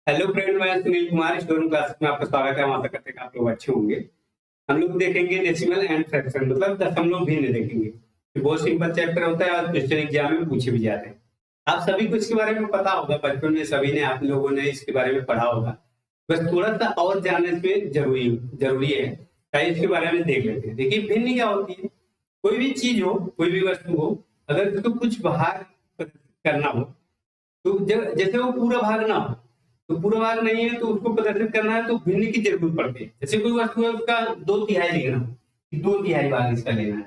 Hello friend, मैं Sunil Kumar student classes में आपका स्वागत है। हम आशा करते हैं कि आप लोग अच्छे होंगे। हम लोग देखेंगे डेसिमल एंड फ्रैक्शन, मतलब दशमलव भिन्न देखेंगे। ये बहुत सिंपल चैप्टर होता है और क्वेश्चन एग्जाम में पूछे भी जाते हैं। आप सभी को इसके बारे में पता होगा, बचपन में सभी ने आप लोगों ने इसके बारे में पढ़ा होगा। बस थोड़ा सा और जानने में जरूरी जरूरी है। ताकि इसके बारे में देख लेते हैं। देखिए, भिन्न क्या होती है। कोई भी चीज हो, कोई भी वस्तु हो, अगर उसको कुछ भाग करना हो तो जैसे वो पूरा भाग ना हो, तो पूरा भाग नहीं है तो उसको प्रदर्शित करना है तो भिन्न की जरूरत पड़ती है। जैसे कोई वस्तु है, उसका 2/3 लिखना हो कि 2/3 भाग इसका लेना है,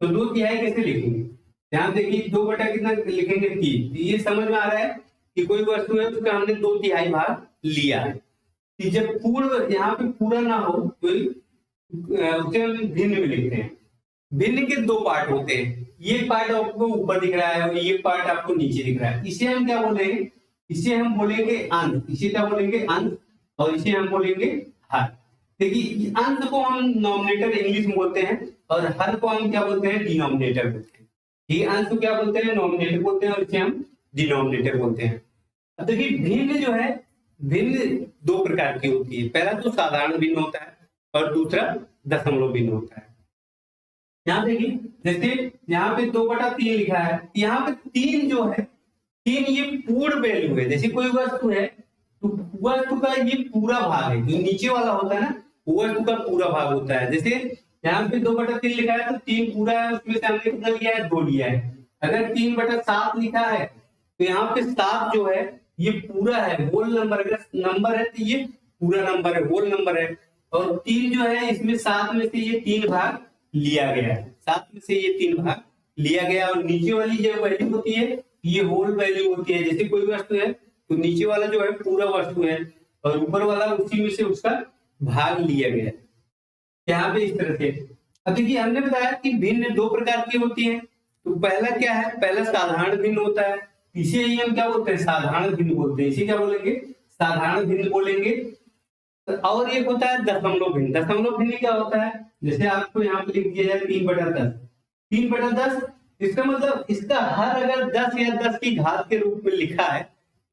तो 2/3 कैसे लिखेंगे। ध्यान देखिए, 2 बटा कितना लिखेंगे 3। तो ये समझ में आ रहा है कि कोई वस्तु है उसका हमने 2/3 भाग लिया है। कि जब पूर्ण यहाँ पे पूरा ना हो कोई, उसे हम भिन्न में लिखते हैं। भिन्न के 2 पार्ट होते हैं। ये पार्ट आपको ऊपर दिख रहा है और ये पार्ट आपको नीचे दिख रहा है। इसे हम क्या बोलेंगे, इसे हम बोलेंगे अंश। इसे क्या बोलेंगे, अंश। और इसे हम बोलेंगे हर। देखिए, अंश को हम नॉमिनेटर इंग्लिश में बोलते हैं और हर को हम क्या बोलते हैं, डिनोमिनेटर बोलते हैं। ये अंश को क्या बोलते हैं, नॉमिनेटर बोलते हैं, और इसे हम डिनोमिनेटर बोलते हैं। अब देखिए, भिन्न जो है, भिन्न 2 प्रकार की होती है। पहला तो साधारण भिन्न होता है और दूसरा दशमलव भिन्न होता है। यहाँ देखिए, जैसे यहाँ पे 2/3 लिखा है, यहाँ पे 3 जो है, 3 ये पूर्ण वैल्यू है। जैसे कोई वस्तु है तो वस्तु का ये पूरा भाग है, जो नीचे वाला होता है ना, वो वस्तु का पूरा भाग होता है। जैसे यहाँ पे 2/3 लिखा है तो 3 पूरा है, उसमें से हमने कितना लिया है, 2 लिया है। अगर 3/7 लिखा है तो यहाँ पे 7 जो है ये पूरा है, होल नंबर। अगर नंबर है तो ये पूरा नंबर है, होल नंबर है। और 3 जो है, इसमें 7 में से ये 3 भाग लिया गया है, 7 में से ये 3 भाग लिया गया। और नीचे वाली जो वैल्यू होती है, ये होल वैल्यू होती है। जैसे कोई वस्तु है तो नीचे वाला जो है पूरा वस्तु है और ऊपर वाला उसी में से उसका भाग लिया गया है। यहाँ पे इस तरह से। अब देखिए, हमने बताया कि भिन्न 2 प्रकार की होती है। तो पहला क्या है, पहला साधारण भिन्न होता है। इसे ही हम क्या बोलते हैं, साधारण भिन्न बोलते हैं। इसे क्या बोलेंगे, साधारण भिन्न बोलेंगे। और एक होता है दशमलव भिन्न। दशमलव भिन्न क्या होता है, जैसे आपको यहाँ पे लिख दिया जाए 3/10। 3/10 इसका मतलब इसका हर अगर 10 या 10 की घात के रूप में लिखा है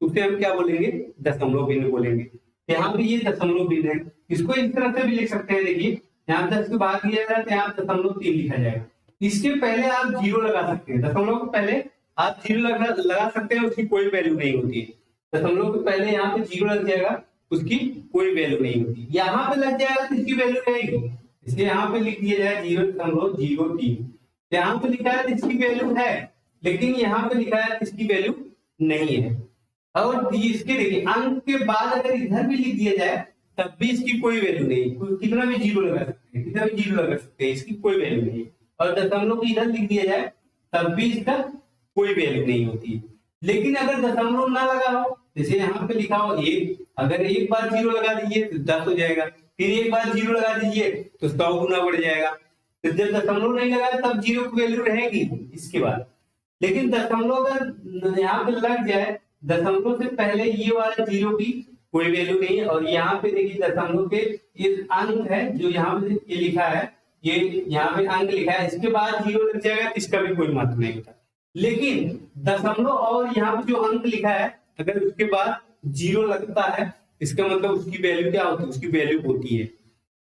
तो उसे हम क्या बोलेंगे, दशमलव भिन्न बोलेंगे। यहाँ पे ये दशमलव भिन्न है। इसको इस तरह से भी लिख सकते हैं। देखिए, यहाँ 10 को भाग दिया जाए तो यहाँ 0.3 लिखा जाएगा। इसके पहले आप 0 लगा सकते हैं। दशमलव के पहले आप 0 लगा सकते हैं, उसकी कोई वैल्यू नहीं होती है। दशमलव के पहले यहाँ पे 0 लग जाएगा, उसकी कोई वैल्यू नहीं होती। यहाँ पे लग जाएगा तो इसकी वैल्यू रहेगी। इसलिए यहाँ पे लिख दिया जाए 0.03। यहाँ पे लिखा है तो इसकी वैल्यू है, लेकिन यहाँ पे लिखा है तो इसकी वैल्यू नहीं है। और इसके देखिए, अंक के बाद अगर इधर भी लिख दिया जाए तब भी इसकी कोई वैल्यू नहीं। कितना भी 0 लगा सकते हैं, कितना भी 0 लगा सकते हैं, इसकी कोई वैल्यू नहीं है। और दशमलव को इधर लिख दिया जाए तब भी इसका कोई वैल्यू नहीं होती। लेकिन अगर दशमलव ना लगा हो, जैसे यहाँ पे लिखा हो 1, अगर एक बार 0 लगा दीजिए तो 10 हो जाएगा। फिर एक बार 0 लगा दीजिए तो 100 गुना बढ़ जाएगा। तो जब दशमलव नहीं लगा तब 0 की वैल्यू रहेगी इसके बाद। लेकिन दशमलव अगर यहाँ पे लग जाए, दशमलव से पहले ये वाला 0 की कोई वैल्यू नहीं है। और यहाँ पे देखिए, दशमलव के ये अंक है जो यहाँ पे ये लिखा है, ये यहाँ पे अंक लिखा है, इसके बाद 0 लग जाएगा तो इसका भी कोई महत्व नहीं होता। लेकिन दशमलव और यहाँ पे जो अंक लिखा है, अगर उसके बाद 0 लगता है, इसका मतलब उसकी वैल्यू क्या होती है, उसकी वैल्यू होती है।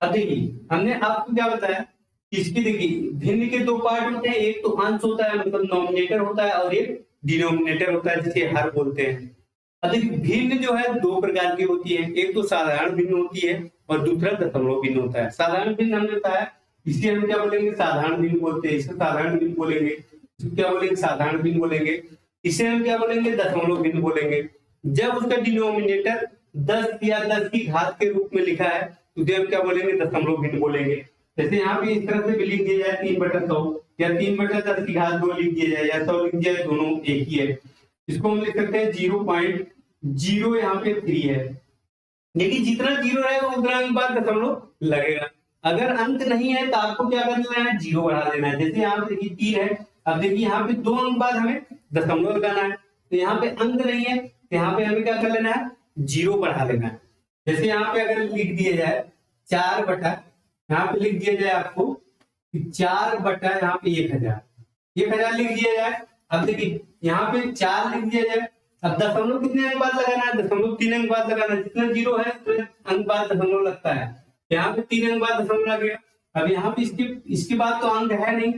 अब देखिए, हमने आपको क्या बताया, इसकी देखिए भिन्न के 2 पार्ट होते हैं। एक तो अंश होता है, मतलब नॉमिनेटर होता है, और एक डिनोमिनेटर होता है, जिसे हर बोलते हैं। अब देखिए, भिन्न जो है 2 प्रकार की होती है। एक तो साधारण भिन्न होती है और दूसरा दशमलव भिन्न होता है। साधारण भिन्न हमने बताया, इसे हम क्या बोलेंगे, साधारण भिन्न बोलते हैं। इसे साधारण भिन्न बोलेंगे, इसको क्या बोलेंगे, साधारण भिन्न बोलेंगे। इसे हम क्या बोलेंगे, दशमलव भिन्न बोलेंगे। जब उसका डिनोमिनेटर 10 या 10 की घात के रूप में लिखा है तो उसे हम क्या बोलेंगे, दशमलव भिन्न बोलेंगे। जैसे यहाँ पे इस तरह से भी लिख दिया जाए 3/100 या 3/10 की घात 2 लिख दिया जाए या 100 लिख दिया जाए, दोनों एक ही है। इसको हम लिख सकते हैं 0.0 यहाँ पे 3 है। लेकिन जितना 0 रहेगा उतना एक बार दशमलव लगेगा। अगर अंक नहीं है तो आपको क्या कर लेना है, 0 बढ़ा देना है। जैसे यहाँ पे देखिए 3 है, अब देखिए यहाँ पे 2 अंक बाद हमें दशमलव लगाना है। तो यहाँ पे अंक नहीं है तो यहाँ पे हमें क्या कर लेना है, 0 बढ़ा लेना है। जैसे यहाँ पे अगर लिख दिया जाए 4 बटा, यहाँ पे लिख दिया जाए आपको 4 बटा यहाँ पे 1000 लिख दिया जाए। अब देखिए, यहाँ पे 4 लिख दिया जाए, अब दशमलव कितने अंक बाद लगाना है? दशमलव 3 अंक बाद लगाना है। जितना जीरो है उतने अंक बाद दशमलव लगता है। यहाँ पे 3 अंक बाद दशमलव लग गया। अब यहाँ पे इसके बाद तो अंक है नहीं,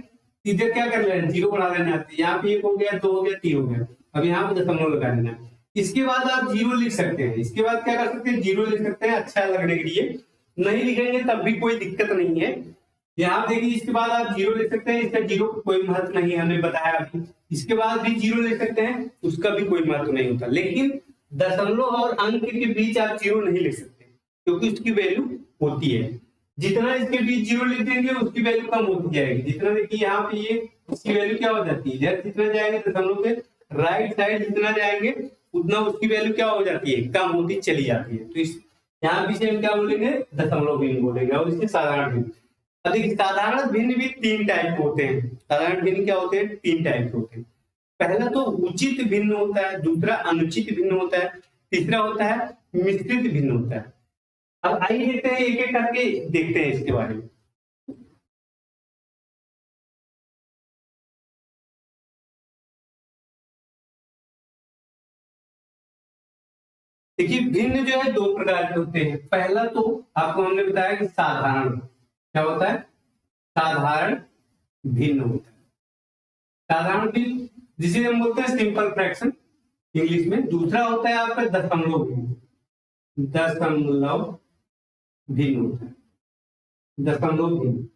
इधर क्या कर लेना, जीरो बढ़ा लेना है। यहाँ पे 1 हो गया, 2 हो गया, 3 हो गया। अब यहाँ पे दशमलव लगा लेना है। इसके बाद आप जीरो लिख सकते हैं। इसके बाद क्या कर सकते हैं, जीरो लिख सकते हैं अच्छा लगने के लिए। नहीं लिखेंगे तब भी कोई दिक्कत नहीं है। यहाँ देखिए इसके बाद आप जीरो लिख सकते हैं, इसका जीरो का कोई महत्व नहीं है, हमने बताया अभी। इसके बाद भी जीरो लिख सकते हैं, उसका भी कोई महत्व नहीं होता। लेकिन दशमलव और अंक के बीच आप जीरो नहीं लिख सकते, क्योंकि उसकी वैल्यू होती है। जितना इसके बीच जीरो लिख देंगे उसकी वैल्यू कम होती जाएगी। जितना देखिए यहाँ पे ये उसकी वैल्यू क्या हो जाती है, इधर जितना जाएंगे दशमलव के राइट साइड जितना जाएंगे उतना उसकी वैल्यू क्या हो जाती है, कम होती चली जाती है। तो इस यहाँ भी हम क्या बोलेंगे, दशमलव भिन्न बोलेंगे। और इसके साधारण भिन्न, देखिए साधारण भिन्न भी 3 टाइप के होते हैं। साधारण भिन्न क्या होते हैं, 3 टाइप के होते हैं। पहला तो उचित भिन्न होता है, दूसरा अनुचित भिन्न होता है, तीसरा होता है मिश्रित भिन्न होता है। अब आइए देखते हैं, एक एक करके देखते हैं इसके बारे में। देखिए भिन्न जो है 2 प्रकार के होते हैं। पहला तो आपको हमने बताया कि साधारण, क्या होता है, साधारण भिन्न होता है। साधारण भिन्न जिसे हम बोलते हैं सिंपल फ्रैक्शन इंग्लिश में। दूसरा होता है आपका दशमलव भिन्न, दशमलव भिन्न होता है, दशमलव भिन्न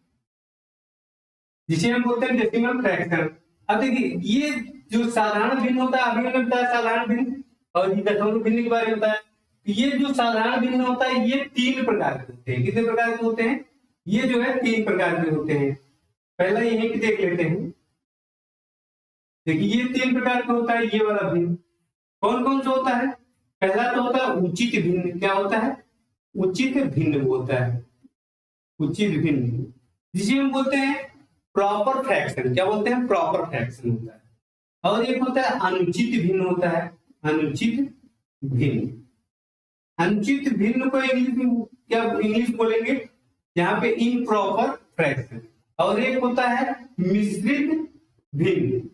जिसे हम बोलते हैं डेसिमल फ्रैक्शन। अब देखिए ये जो साधारण भिन्न होता है, अभी हमने बताया साधारण भिन्न, और ये दशमलव भिन्न के बारे में बताया। ये जो साधारण भिन्न होता है ये 3 प्रकार के होते हैं। कितने प्रकार के होते हैं, ये जो है 3 प्रकार के होते हैं। पहला यही कि देख लेते हैं। देखिए ये 3 प्रकार का होता है। ये वाला भिन्न कौन कौन सा होता है, पहला तो होता है उचित भिन्न। क्या होता है, उचित भिन्न होता है, उचित भिन्न जिसे हम बोलते हैं प्रॉपर फ्रैक्शन। क्या बोलते हैं, प्रॉपर फ्रैक्शन होता है। और एक होता है अनुचित भिन्न होता है, अनुचित भिन्न। अनुचित भिन्न को इंग्लिश में क्या इंग्लिश बोलेंगे, यहाँ पे इम्प्रॉपर फ्रैक्शन। और एक होता है मिश्रित भिन्न,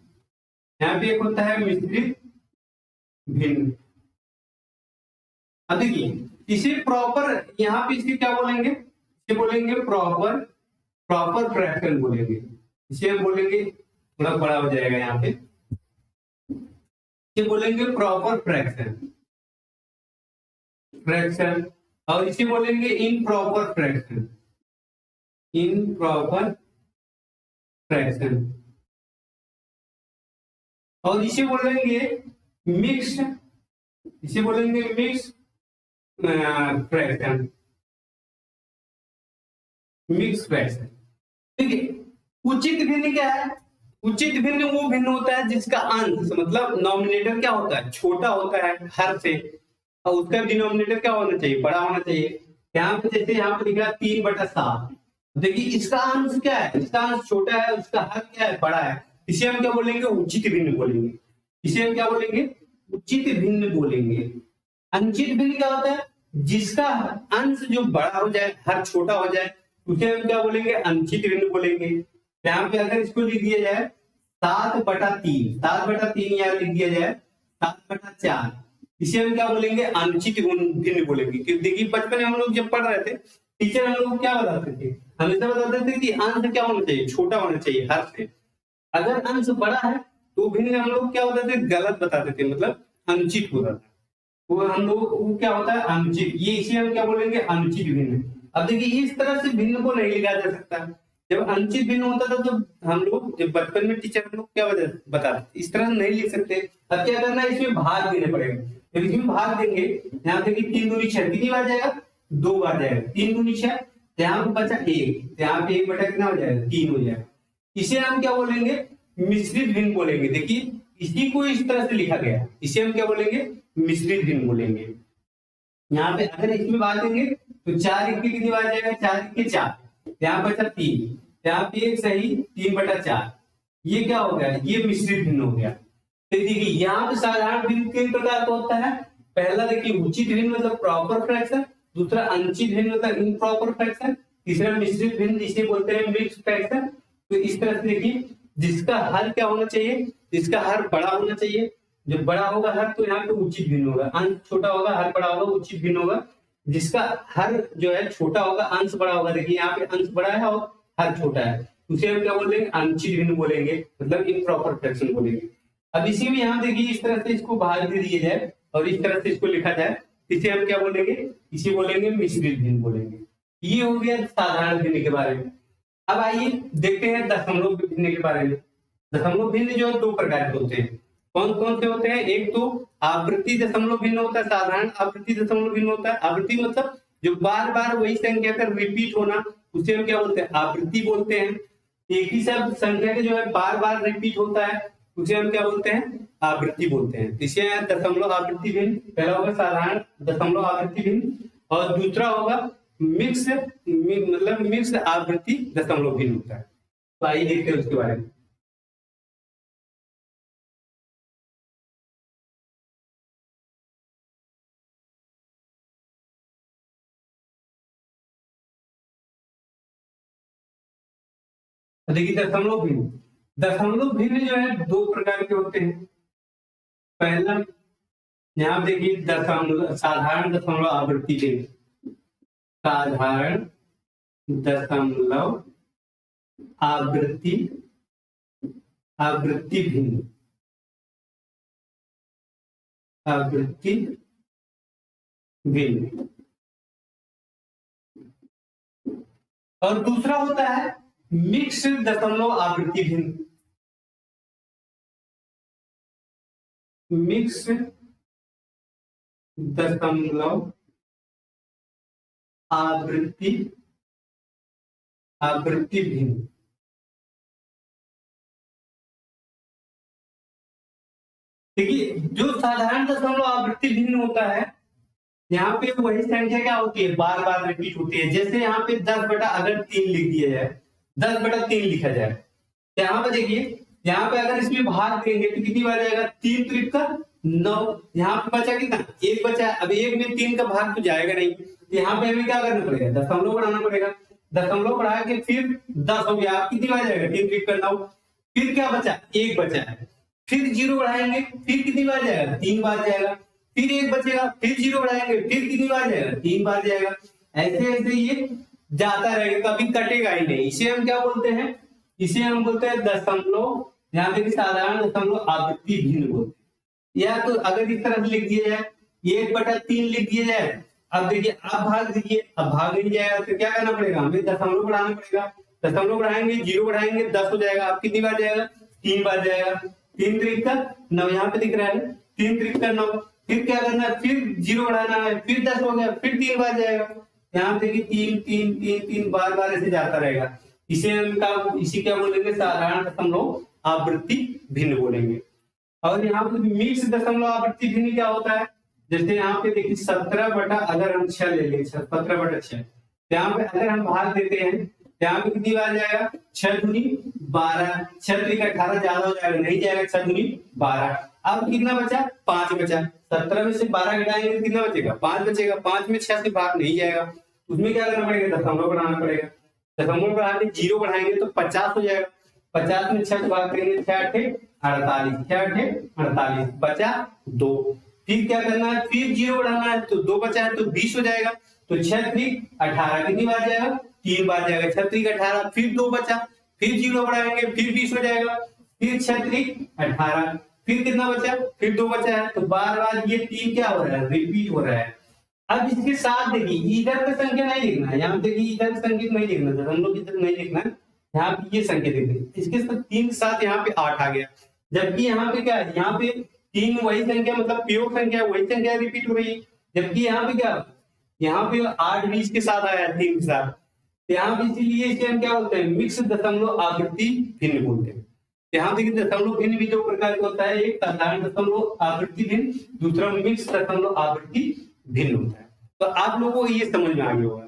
यहाँ पे एक होता है मिश्रित भिन्न। अब देखिए इसे प्रॉपर, यहाँ पे इसे क्या बोलेंगे, इसे बोलेंगे प्रॉपर, प्रॉपर फ्रैक्शन बोलेंगे। इसे हम बोलेंगे, थोड़ा बड़ा हो जाएगा यहाँ पे, इसे बोलेंगे प्रॉपर फ्रैक्शन, फ्रैक्शन। और इसे बोलेंगे इम्प्रॉपर फ्रैक्शन, इम्प्रॉपर फ्रैक्शन। और इसे बोलेंगे मिक्स, इसे बोलेंगे मिक्स फ्रैक्शन, मिक्स फ्रैक्शन। देखिए उचित भिन्न क्या है, उचित भिन्न वो भिन्न होता है जिसका अंश मतलब नॉमिनेटर क्या होता है, छोटा होता है हर से, और उसका डिनोमिनेटर क्या होना चाहिए, बड़ा होना चाहिए। यहाँ पे जैसे यहाँ पे लिखा है 3/7। देखिए इसका अंश क्या है, इसका अंश छोटा है, उसका हर क्या है, बड़ा है। इसे हम क्या बोलेंगे, उचित भिन्न बोलेंगे। इसे हम क्या बोलेंगे, उचित भिन्न बोलेंगे। अनुचित भिन्न क्या होता है, जिसका अंश जो बड़ा हो जाए, हर छोटा हो जाए, उसे हम क्या बोलेंगे, अनुचित भिन्न बोलेंगे। यहाँ पे अगर इसको लिख दिया जाए 7/3, 7/3 यहाँ लिख दिया जाए 7/4, इसे हम क्या बोलेंगे, अनुचित भिन्न बोलेंगे। क्योंकि देखिए बचपन में हम लोग जब पढ़ रहे थे, टीचर हम लोग क्या बताते थे, हमेशा बताते थे कि अंश क्या होना चाहिए, छोटा होना चाहिए हर से। अगर अंश बड़ा है तो भिन्न हम लोग क्या होता थे, गलत बताते थे, मतलब अनुचित होता था। वो हम लोग वो क्या होता है, अनुचित। ये इसे हम क्या बोलेंगे, अनुचित भिन्न। अब देखिए इस तरह से भिन्न को नहीं लिखा जा सकता। जब अनुचित भिन्न होता था तो हम लोग जब बचपन में टीचर हम लोग क्या बताते, इस तरह नहीं लिख सकते। अब क्या करना है, इसमें भाग देने पड़ेगा। जब इसमें भाग देंगे, यहाँ देखिए 3 दूनी 6, कितनी बार जाएगा, 2 बार जाएगा। 3 दूनी 6, यहाँ पे बचा 1, यहाँ पे 1 बटा कितना हो जाएगा, 3 हो जाएगा। इसे हम क्या बोलेंगे, मिश्रित भिन्न बोलेंगे। देखिए इसी को इस तरह से लिखा गया, इसे हम क्या बोलेंगे, मिश्रित भिन्न बोलेंगे। यहाँ पे अगर इसमें बात देंगे तो 4 1 कितनी बार जाएगा, 4 1 4, यहाँ बचा 3, यहाँ पे 1 सही 3/4, ये क्या हो गया, ये मिश्रित भिन्न हो गया। तो देखिए यहाँ पे साधारण भिन्न 3 प्रकार का होता है। पहला देखिए उचित भिन्न मतलब प्रॉपर फ्रैक्शन, दूसरा अनुचित भिन्न मतलब इम्प्रॉपर फ्रैक्शन, तीसरा मिश्रित भिन्न जिसे बोलते हैं मिक्स फ्रैक्शन। तो इस तरह से देखिए जिसका हर क्या होना चाहिए, जिसका हर बड़ा होना चाहिए, जब बड़ा होगा हर तो यहाँ पे उचित भिन्न होगा, अंश छोटा होगा हर बड़ा होगा उचित भिन्न होगा, जिसका हर जो है छोटा होगा अंश बड़ा होगा। देखिए यहाँ पे अंश बड़ा है और हर छोटा है, उसे हम क्या बोलेंगे, अनुचित भिन्न बोलेंगे, मतलब इम्प्रॉपर फ्रैक्शन बोलेंगे। अब इसी में यहाँ देखिए इस तरह से इसको भाग दे दिया जाए और इस तरह से इसको लिखा जाए, इसे हम क्या बोलेंगे, इसे बोलेंगे मिश्रित भिन्न बोलेंगे। ये हो गया साधारण भिन्न के बारे में। अब आइए देखते हैं दशमलव भिन्न के बारे में। दशमलव भिन्न जो है दो प्रकार के होते हैं। कौन कौन से होते हैं, एक तो आवृत्ति दशमलव भिन्न होता है, साधारण आवृत्ति दशमलव भिन्न होता है। आवृत्ति मतलब जो बार बार वही संख्या का रिपीट होना, उसे हम क्या बोलते हैं, आवृत्ति बोलते हैं। एक ही सब संख्या के जो है बार बार रिपीट होता है, उसे हम क्या बोलते हैं, आवृत्ति बोलते हैं। इसे दशमलव आवृत्ति भिन्न, पहला होगा साधारण दशमलव आवृत्ति भिन्न और दूसरा होगा मिक्स, मतलब मिक्स आवृत्ति दशमलव भिन्न होता है। तो आइए देखते हैं उसके बारे में। देखिए दशमलव भिन्न जो है दो प्रकार के होते हैं। पहला यहाँ देखिए दशमलव, साधारण दशमलव आवृत्ति भिन्न, साधारण दशमलव आवृत्ति आवृत्ति भिन्न, आवृत्ति भिन्न। और दूसरा होता है मिक्स दशमलव आवृत्ति भिन्न, मिक्स दशमलव आवृत्ति भिन्न। देखिए जो साधारण दशमलव आवृत्ति भिन्न होता है, यहाँ पे वही संख्या क्या होती है, बार बार रिपीट होती है। जैसे यहाँ पे 10/3 लिख दिया जाए, 10/3 लिखा जाए, तो यहाँ पे देखिए, यहाँ पे अगर इसमें भाग देंगे तो कितनी बार जाएगा, 3 त्रिक का 9। यहाँ पे बचा कितना, 1 बचा। अब 1 में 3 का भाग तो जाएगा नहीं, तो यहाँ पे हमें क्या करना पड़ेगा, दशमलव बढ़ाना पड़ेगा। दशमलव बढ़ा के फिर 10 हो गया, कितनी बार जाएगा, 3 त्रिक का 9। फिर क्या बचा, 1 बचा है, फिर 0 बढ़ाएंगे, फिर कितनी बार जाएगा, 3 बार जाएगा। फिर 1 बचेगा, फिर 0 बढ़ाएंगे, फिर कितनी बार जाएगा, 3 बार जाएगा। ऐसे ऐसे ये जाता रहेगा, कभी कटेगा ही नहीं। इसे हम क्या बोलते हैं, इसे हम बोलते हैं दशमलव, यहाँ पे साधारण दशमलव आवृत्ति भिन्न बोलते हैं। या तो अगर इस तरह से लिख दिया जाए, 1/3 लिख दिया जाए। अब देखिए आप भाग दीजिए, अब भाग नहीं जाएगा तो क्या करना पड़ेगा, हमें दशमलव बढ़ाना पड़ेगा। दशमलव बढ़ाएंगे, 0 बढ़ाएंगे, 10 हो जाएगा। अब कितनी बार जाएगा, 3 बार जाएगा। 3 त्रिक का 9, यहाँ पे दिख रहा है 3 त्रिक का 9। फिर क्या करना है, फिर 0 बढ़ाना है, फिर 10 हो गया, फिर 3 बार जाएगा। यहाँ देखिए 3 3 3 3 बार बार ऐसे जाता रहेगा। इसी क्या बोलेंगे, साधारण दशमलव आवृत्ति भिन्न बोलेंगे। और यहाँ पे मिक्स दशमलव आवृत्ति भिन्न क्या होता है, जैसे यहाँ पे देखिए 17 अगर हम 6 ले लें, 17/6, यहाँ पे अगर हम भाग देते हैं, यहाँ पे कितनी बार जाएगा, 6 दूनी 12, 6 त्रिक 18 ज्यादा हो जाएगा, नहीं जाएगा, 6 दूनी 12। अब कितना बचा, 5 बचा। 17 में से 12 घटाएंगे तो कितना बचेगा, 5 बचेगा। 5 में 6 से भाग नहीं जाएगा, उसमें क्या करना पड़ेगा, दशमलव बढ़ाना पड़ेगा। दशमलव बढ़ा के 0 बढ़ाएंगे तो 50 हो जाएगा। 50 में 6 से भाग करेंगे, 6 8 48, 6 8 48, बचा 2। फिर क्या करना है, फिर 0 बढ़ाना है, तो 2 बचा है तो 20 हो जाएगा। तो 6 त्रिक 18 कितनी बार जाएगा, 3 बार जाएगा। 6 त्रिक 18, फिर 2 बचा, फिर 0 बढ़ाएंगे, फिर 20 हो जाएगा। फिर 6 त्रिक 18, फिर कितना बचा, फिर 2 बचा है। तो बार बार ये 3 क्या हो रहा है, रिपीट हो रहा है। अब इसके साथ देखिए इधर का संख्या नहीं लिखना है, यहाँ देखिए इधर संख्या नहीं लिखना, दशमलव की तरफ नहीं लिखना है, यहाँ पे ये संख्या लिख देंगे। इसके साथ 3 के साथ यहाँ पे 8 आ गया, जबकि यहाँ पे क्या है, यहाँ पे 3 वही संख्या, मतलब प्योर संख्या वही संख्या रिपीट हो रही है। जबकि यहाँ पे क्या, यहाँ पे 8 भी इसके साथ आया 3 के साथ, यहाँ पे इसीलिए इसे हम क्या बोलते हैं, मिक्स दशमलव आवृत्ति भिन्न बोलते हैं। यहाँ देखिए दशमलव भिन्न भी 2 प्रकार का होता है, एक साधारण दशमलव आवृत्ति भिन्न, दूसरा मिक्स दशमलव आवृत्ति भिन्न होता है। तो आप लोगों को ये समझ में आ गया होगा।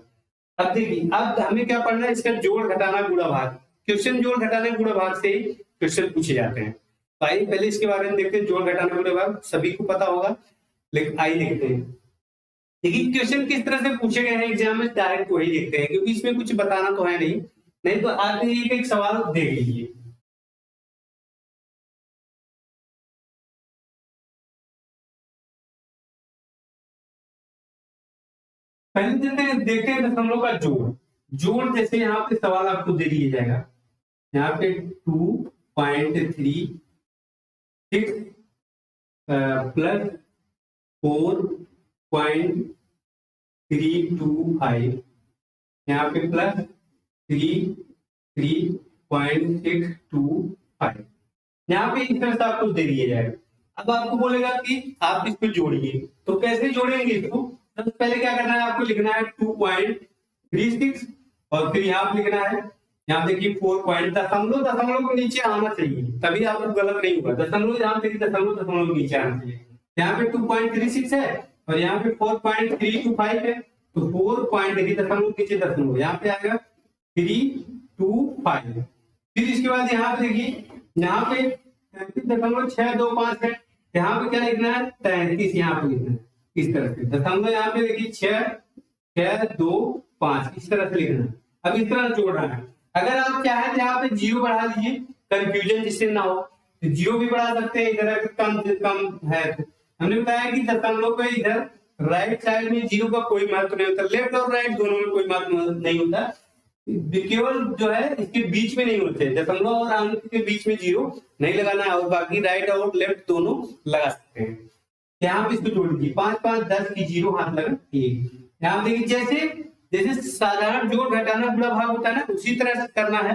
अब देखिए, अब हमें क्या पढ़ना है, इसका जोड़ घटाना गुणा भाग। क्वेश्चन जोड़ घटाने गुणा भाग से ही क्वेश्चन पूछे जाते हैं। तो आइए पहले इसके बारे में देखते हैं, जोड़ घटाना गुणा भाग सभी को पता होगा, लेकिन आइए देखते हैं। देखिए क्वेश्चन किस तरह से पूछे गए हैं एग्जाम में, डायरेक्ट वही देखते हैं, क्योंकि इसमें कुछ बताना तो है नहीं तो आप एक सवाल देख लीजिए। पहले देखते हैं दशमलव का जोड़। जोड़ जैसे यहाँ पे सवाल आपको दे दिया जाएगा, यहाँ पे 2.36 प्लस 4.325, यहाँ पे प्लस 3.625, यहाँ पे इस तरह से आपको दे दिया जाएगा। अब आपको बोलेगा कि आप इसको जोड़िए, तो कैसे जोड़ेंगे इसको? सबसे पहले क्या करना है, आपको लिखना है 2.36 और फिर यहाँ पे लिखना है, यहाँ देखिए 4 दशमलव के नीचे आना चाहिए, तभी आपको गलत नहीं होगा। दशमलव यहाँ पे दशमलव नीचे आना चाहिए। यहाँ पे 2.36 है और यहाँ पे 4.325 है, तो 4.3 दशमलव नीचे दशमलव, यहाँ पे आएगा 325। फिर इसके बाद यहाँ पे देखिए, यहाँ पे 33.625 है, यहाँ पे क्या लिखना है 33, यहाँ पे लिखना है इस तरह से। दशमलव यहाँ पे देखिए 6.625 इस तरह से लिखना है। अब इस तरह जोड़ना है। अगर आप चाहें तो यहाँ पे जीरो बढ़ा लीजिए, कंफ्यूजन जिससे ना हो, तो जीरो भी बढ़ा सकते हैं, इधर कम से कम है। तो हमने बताया कि दशमलव को इधर राइट साइड में जीरो का कोई महत्व नहीं होता, लेफ्ट और राइट दोनों में कोई महत्व नहीं होता, केवल जो है इसके बीच में नहीं होते, दशमलव और अंक के बीच में जीरो नहीं लगाना है, और बाकी राइट और लेफ्ट दोनों लगा सकते हैं। यहाँ पे इसको जोड़ लीजिए, 5 5 10 की जीरो हाथ लगा 1। यहाँ देखिए जैसे साधारण जोड़ घटाना बुरा भाग होता है ना, उसी तरह से करना है,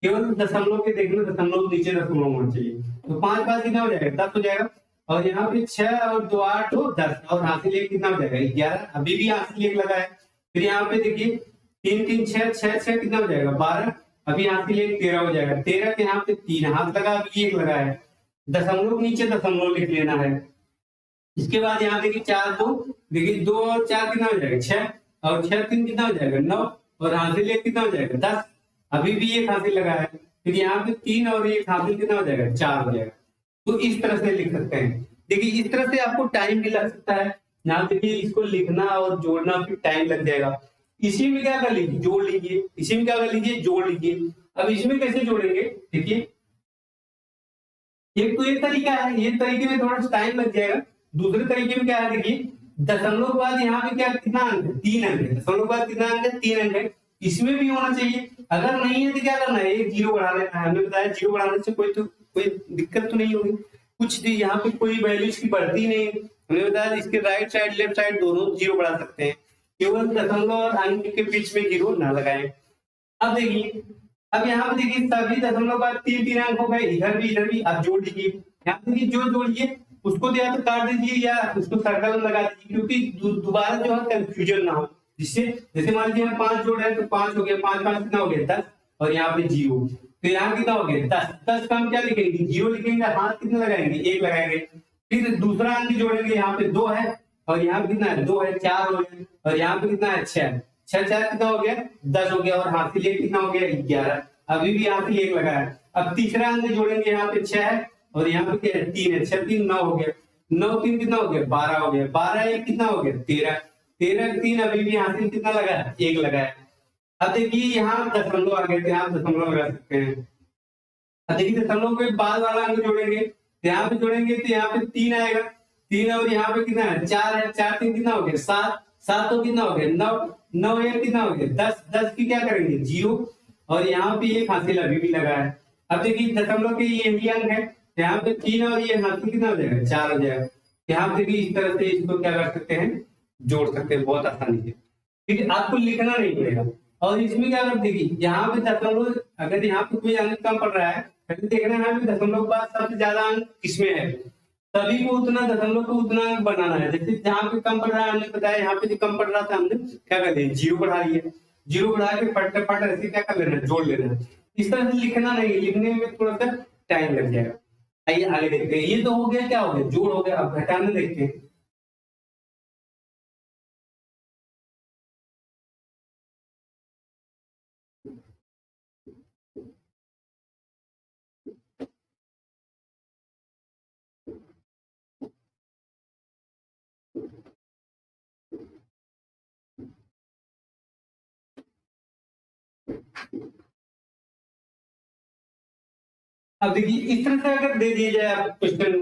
केवल दशमलव के देखना, दशमलव नीचे दशमलव होना चाहिए। तो 5 5 कितना हो जाएगा 10 हो जाएगा, और यहाँ पे 6 और 2 8 हो 10, और हासिल 1 कितना हो जाएगा 11, अभी भी हासिल 1 लगा है। फिर यहाँ पे देखिए 3 3 6 6 6 कितना हो जाएगा 12, अभी हासिल 1 13 हो जाएगा। 13 के यहाँ पे 3 हाथ लगा, अभी 1 लगा है, दशमलव नीचे दशमलव लिख लेना है। इसके बाद यहाँ देखिए 4 2, देखिए 2 और 4 कितना हो जाएगा 6, और 6 3 कितना हो जाएगा 9, और हासिल 1 कितना हो जाएगा 10, अभी भी 1 हासिल लगा है। फिर यहाँ पे 3 और 1 हासिल कितना हो जाएगा 4 हो जाएगा। तो इस तरह से लिख सकते हैं। देखिए इस तरह से आपको टाइम भी लग सकता है, यहाँ देखिए इसको लिखना और जोड़ना फिर टाइम लग जाएगा। इसी में क्या कर लीजिए जोड़ लीजिए, इसी में क्या कर लीजिए जोड़ लीजिए। अब इसमें कैसे जोड़ेंगे, देखिए एक तो एक तरीका है, ये तरीके में थोड़ा टाइम लग जाएगा। दूसरे तरीके में क्या है, देखिए दशमलव के बाद यहाँ पे क्या कितना अंक है 3 अंक है, दशमलव के बाद कितना अंक है 3 अंक है, इसमें भी होना चाहिए। अगर नहीं है तो क्या करना है, एक जीरो बढ़ा लेना है। हमने बताया जीरो बढ़ाने से कोई दिक्कत तो नहीं होगी, कुछ यहाँ पे कोई वैल्यू इसकी बढ़ती नहीं। हमने बताया इसके राइट साइड लेफ्ट साइड दोनों जीरो बढ़ा सकते हैं, केवल दशमलव और अंक के बीच में जीरो ना लगाएं। अब देखिए, अब यहाँ पे देखिए सभी दशमलव बाद 3 3 अंक हो गए, इधर भी आप जोड़ लीजिए। यहाँ देखिए जो जोड़िए उसको या तो काट दीजिए या उसको सर्कल में लगा दीजिए, क्योंकि दोबारा जो है कंफ्यूजन ना हो। जिससे जैसे मान लीजिए हम 5 जोड़ रहे हैं तो 5 हो गया, 5 5 कितना हो गया 10, और यहाँ पे जीरो, तो यहाँ कितना हो गया 10। 10 का हम क्या लिखेंगे जीरो लिखेंगे, हाथ कितना लगाएंगे 1 लगाएंगे। फिर दूसरा अंक जोड़ेंगे, यहाँ पे 2 है और यहाँ पे कितना है 2 है 4 हो गया, और यहाँ पे कितना है 6 6 4 कितना हो गया 10 हो गया, और हासिल 1 कितना हो गया 11, अभी भी हासिल 1 लगा है। अब तीसरा अंक जोड़ेंगे, यहाँ पे 6 है और यहाँ पे क्या है 3 है, 6 3 9 हो गया, 9 3 कितना हो गया 12 हो गया, 12 1 कितना हो गया 13, 13 3 अभी भी हासिल कितना लगा है 1 लगा है। अब देखिए यहाँ दशमलव आ गए थे, आप दशमलव लगा सकते हैं। अब देखिए दशमलव के बाद वाला अंक जोड़ेंगे, यहाँ पे जोड़ेंगे तो यहाँ पे 3 आएगा, 3 और यहाँ पे कितना है 4 है, 4 3 कितना हो गया 7, 7 तो कितना हो गया 9, 9 1 कितना हो गया 10, 10 की क्या करेंगे जीरो, और यहाँ पे 1 हासिल अभी भी लगा है। अब देखिए दशमलव के ये अंक है, यहाँ पे 3 और ये हासिल कितना हो जाएगा 4 हो जाएगा। यहाँ पे भी इस तरह से इसको क्या कर सकते हैं जोड़ सकते हैं बहुत आसानी से, ठीक है, आपको लिखना नहीं पड़ेगा। और इसमें क्या कर देखिए यहाँ पे दशमलव, अगर यहाँ पे कोई अंक कम पड़ रहा है फिर देखना है दशमलव के बाद सबसे ज्यादा अंक किसमें है, सभी को उतना दशमलव को उतना अंक बनाना है। जैसे जहाँ पे कम पड़ रहा है हमने बताया, यहाँ पे जो कम पड़ रहा था हमने क्या कर दिया जीरो बढ़ा लिया, जीरो बढ़ा के फट ऐसे क्या कर लेना जोड़ लेना। इस तरह से लिखना नहीं, लिखने में थोड़ा सा टाइम लग जाएगा। आइए आगे देखते हैं। ये तो हो गया, क्या हो गया जोड़ हो गया। अब घटाना देखते हैं। अब देखिए इस तरह से अगर दे दिया जाए आप क्वेश्चन,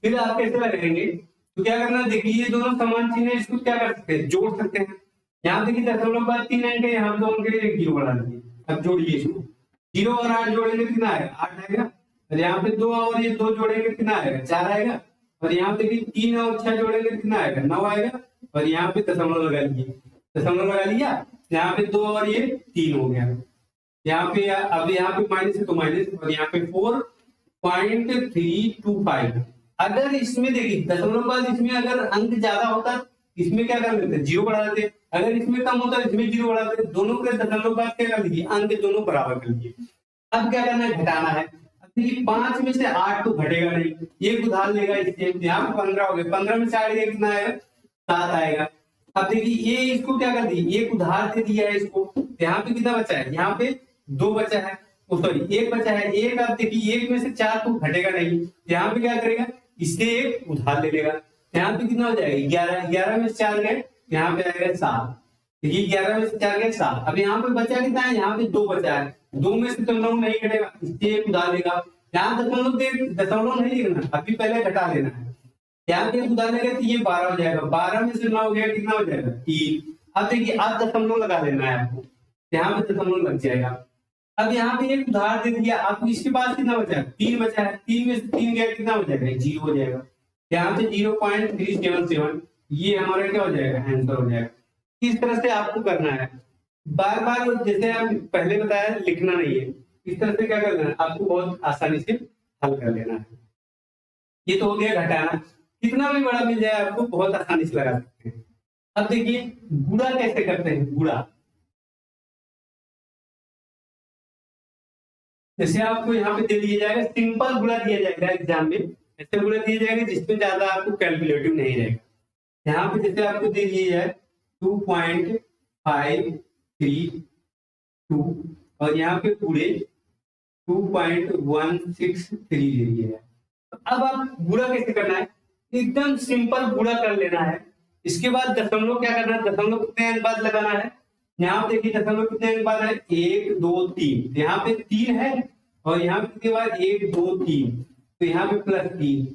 फिर आप कैसे लगाएंगे, तो क्या करना, देखिए ये दोनों समान चिन्ह है, इसको क्या कर सकते हैं जोड़ सकते हैं। यहाँ देखिए 10.3 अंक है, यहाँ 2 अंक है, एक 0 बढ़ा दीजिए। अब जोड़िए इसको, 0 और 8 जोड़ेंगे कितना आएगा, 8 आएगा। और यहाँ पे 2 और ये 2 जोड़ेंगे कितना आएगा, 4 आएगा। और यहाँ पे 3 और 6 जोड़ेंगे कितना आएगा, 9 आएगा। और यहाँ पे दशमलव लगा लीजिए, दशमलव लगा लिया। यहाँ पे 2 और ये 3 हो गया। यहाँ पे अब यहाँ पे माइनस है तो माइनस, और यहाँ पे 4.325। अगर इसमें देखिए दशमलव के बाद इसमें अगर अंक ज्यादा होता, इसमें क्या कर लेते, 0 बढ़ा देते। अगर इसमें कम होता इसमें 0 बढ़ा देते। दोनों के दशमलव के बाद क्या कर लीजिए, अंक दोनों बराबर कर लीजिए। अब क्या करना है, घटाना है। अब देखिए 5 में से 8 तो घटेगा नहीं, एक उधार लेगा इससे, यहाँ पे 15 हो गए, 15 में से 8 गया कितना आएगा, 7 आएगा। अब देखिए ये इसको क्या कर दी, एक उधार दे दिया है इसको, यहाँ पे कितना बचा है, यहाँ पे 2 बचा है, सॉरी 1 बचा है। एक अब देखिए 1 में से 4 तो घटेगा नहीं, यहाँ पे क्या करेगा, इससे एक उधार ले लेगा। यहाँ पे कितना हो जाएगा, 11, 11 में से 4 गए, यहाँ पे आएगा 7। ये 11 में से 4 गए 7। अब यहाँ पे बचा कितना है, यहाँ पे 2 बचा है, 2 में से तो 9 नहीं घटेगा, इससे एक उधार लेगा। यहाँ दशमलव नहीं लिखना, अभी पहले घटा लेना है। यहाँ पे उधार लेगा तो ये 12 हो जाएगा, 12 में से 9 गया कितना हो जाएगा, 3। अब देखिए अब दशमलव लगा लेना है आपको, यहाँ पे दशमलव लग जाएगा। अब यहाँ पे एक उधार दे दिया आपको, इसके बाद कितना बचा है, 3 बचा है, 3 में से 3 गया कितना हो जाएगा, 0 हो जाएगा। यहाँ पे 0.377 ये हमारा क्या हो जाएगा, आंसर हो जाएगा। इस तरह से आपको करना है, बार बार जैसे हम पहले बताया लिखना नहीं है, इस तरह से क्या करना है, आपको बहुत आसानी से हल कर लेना है। ये तो हो गया घटाना, कितना भी बड़ा मिल जाए आपको बहुत आसानी से लगा सकते हैं। अब देखिए गुणा कैसे करते हैं, गुणा जैसे आपको यहाँ पे दे दिया जाएगा, सिंपल गुणा दिया जाएगा एग्जाम में, ऐसे गुणा दिया जाएगा जिसमें ज्यादा आपको कैलकुलेटिव नहीं रहेगा। यहाँ पे जैसे आपको दे दिया जाए 2.532 और यहाँ पे पूरे 2.163 दे दिया है। अब आप गुणा कैसे करना है, एकदम सिंपल गुणा कर लेना है। इसके बाद दशमलव क्या करना है, दशमलव कितने अंक बाद लगाना है। यहाँ पे देखिए दशमलव कितने अंक बाद है, 1 2 3, यहाँ पे 3 है और यहाँ पे कितने बाद 1 2 3, तो यहाँ पे +3,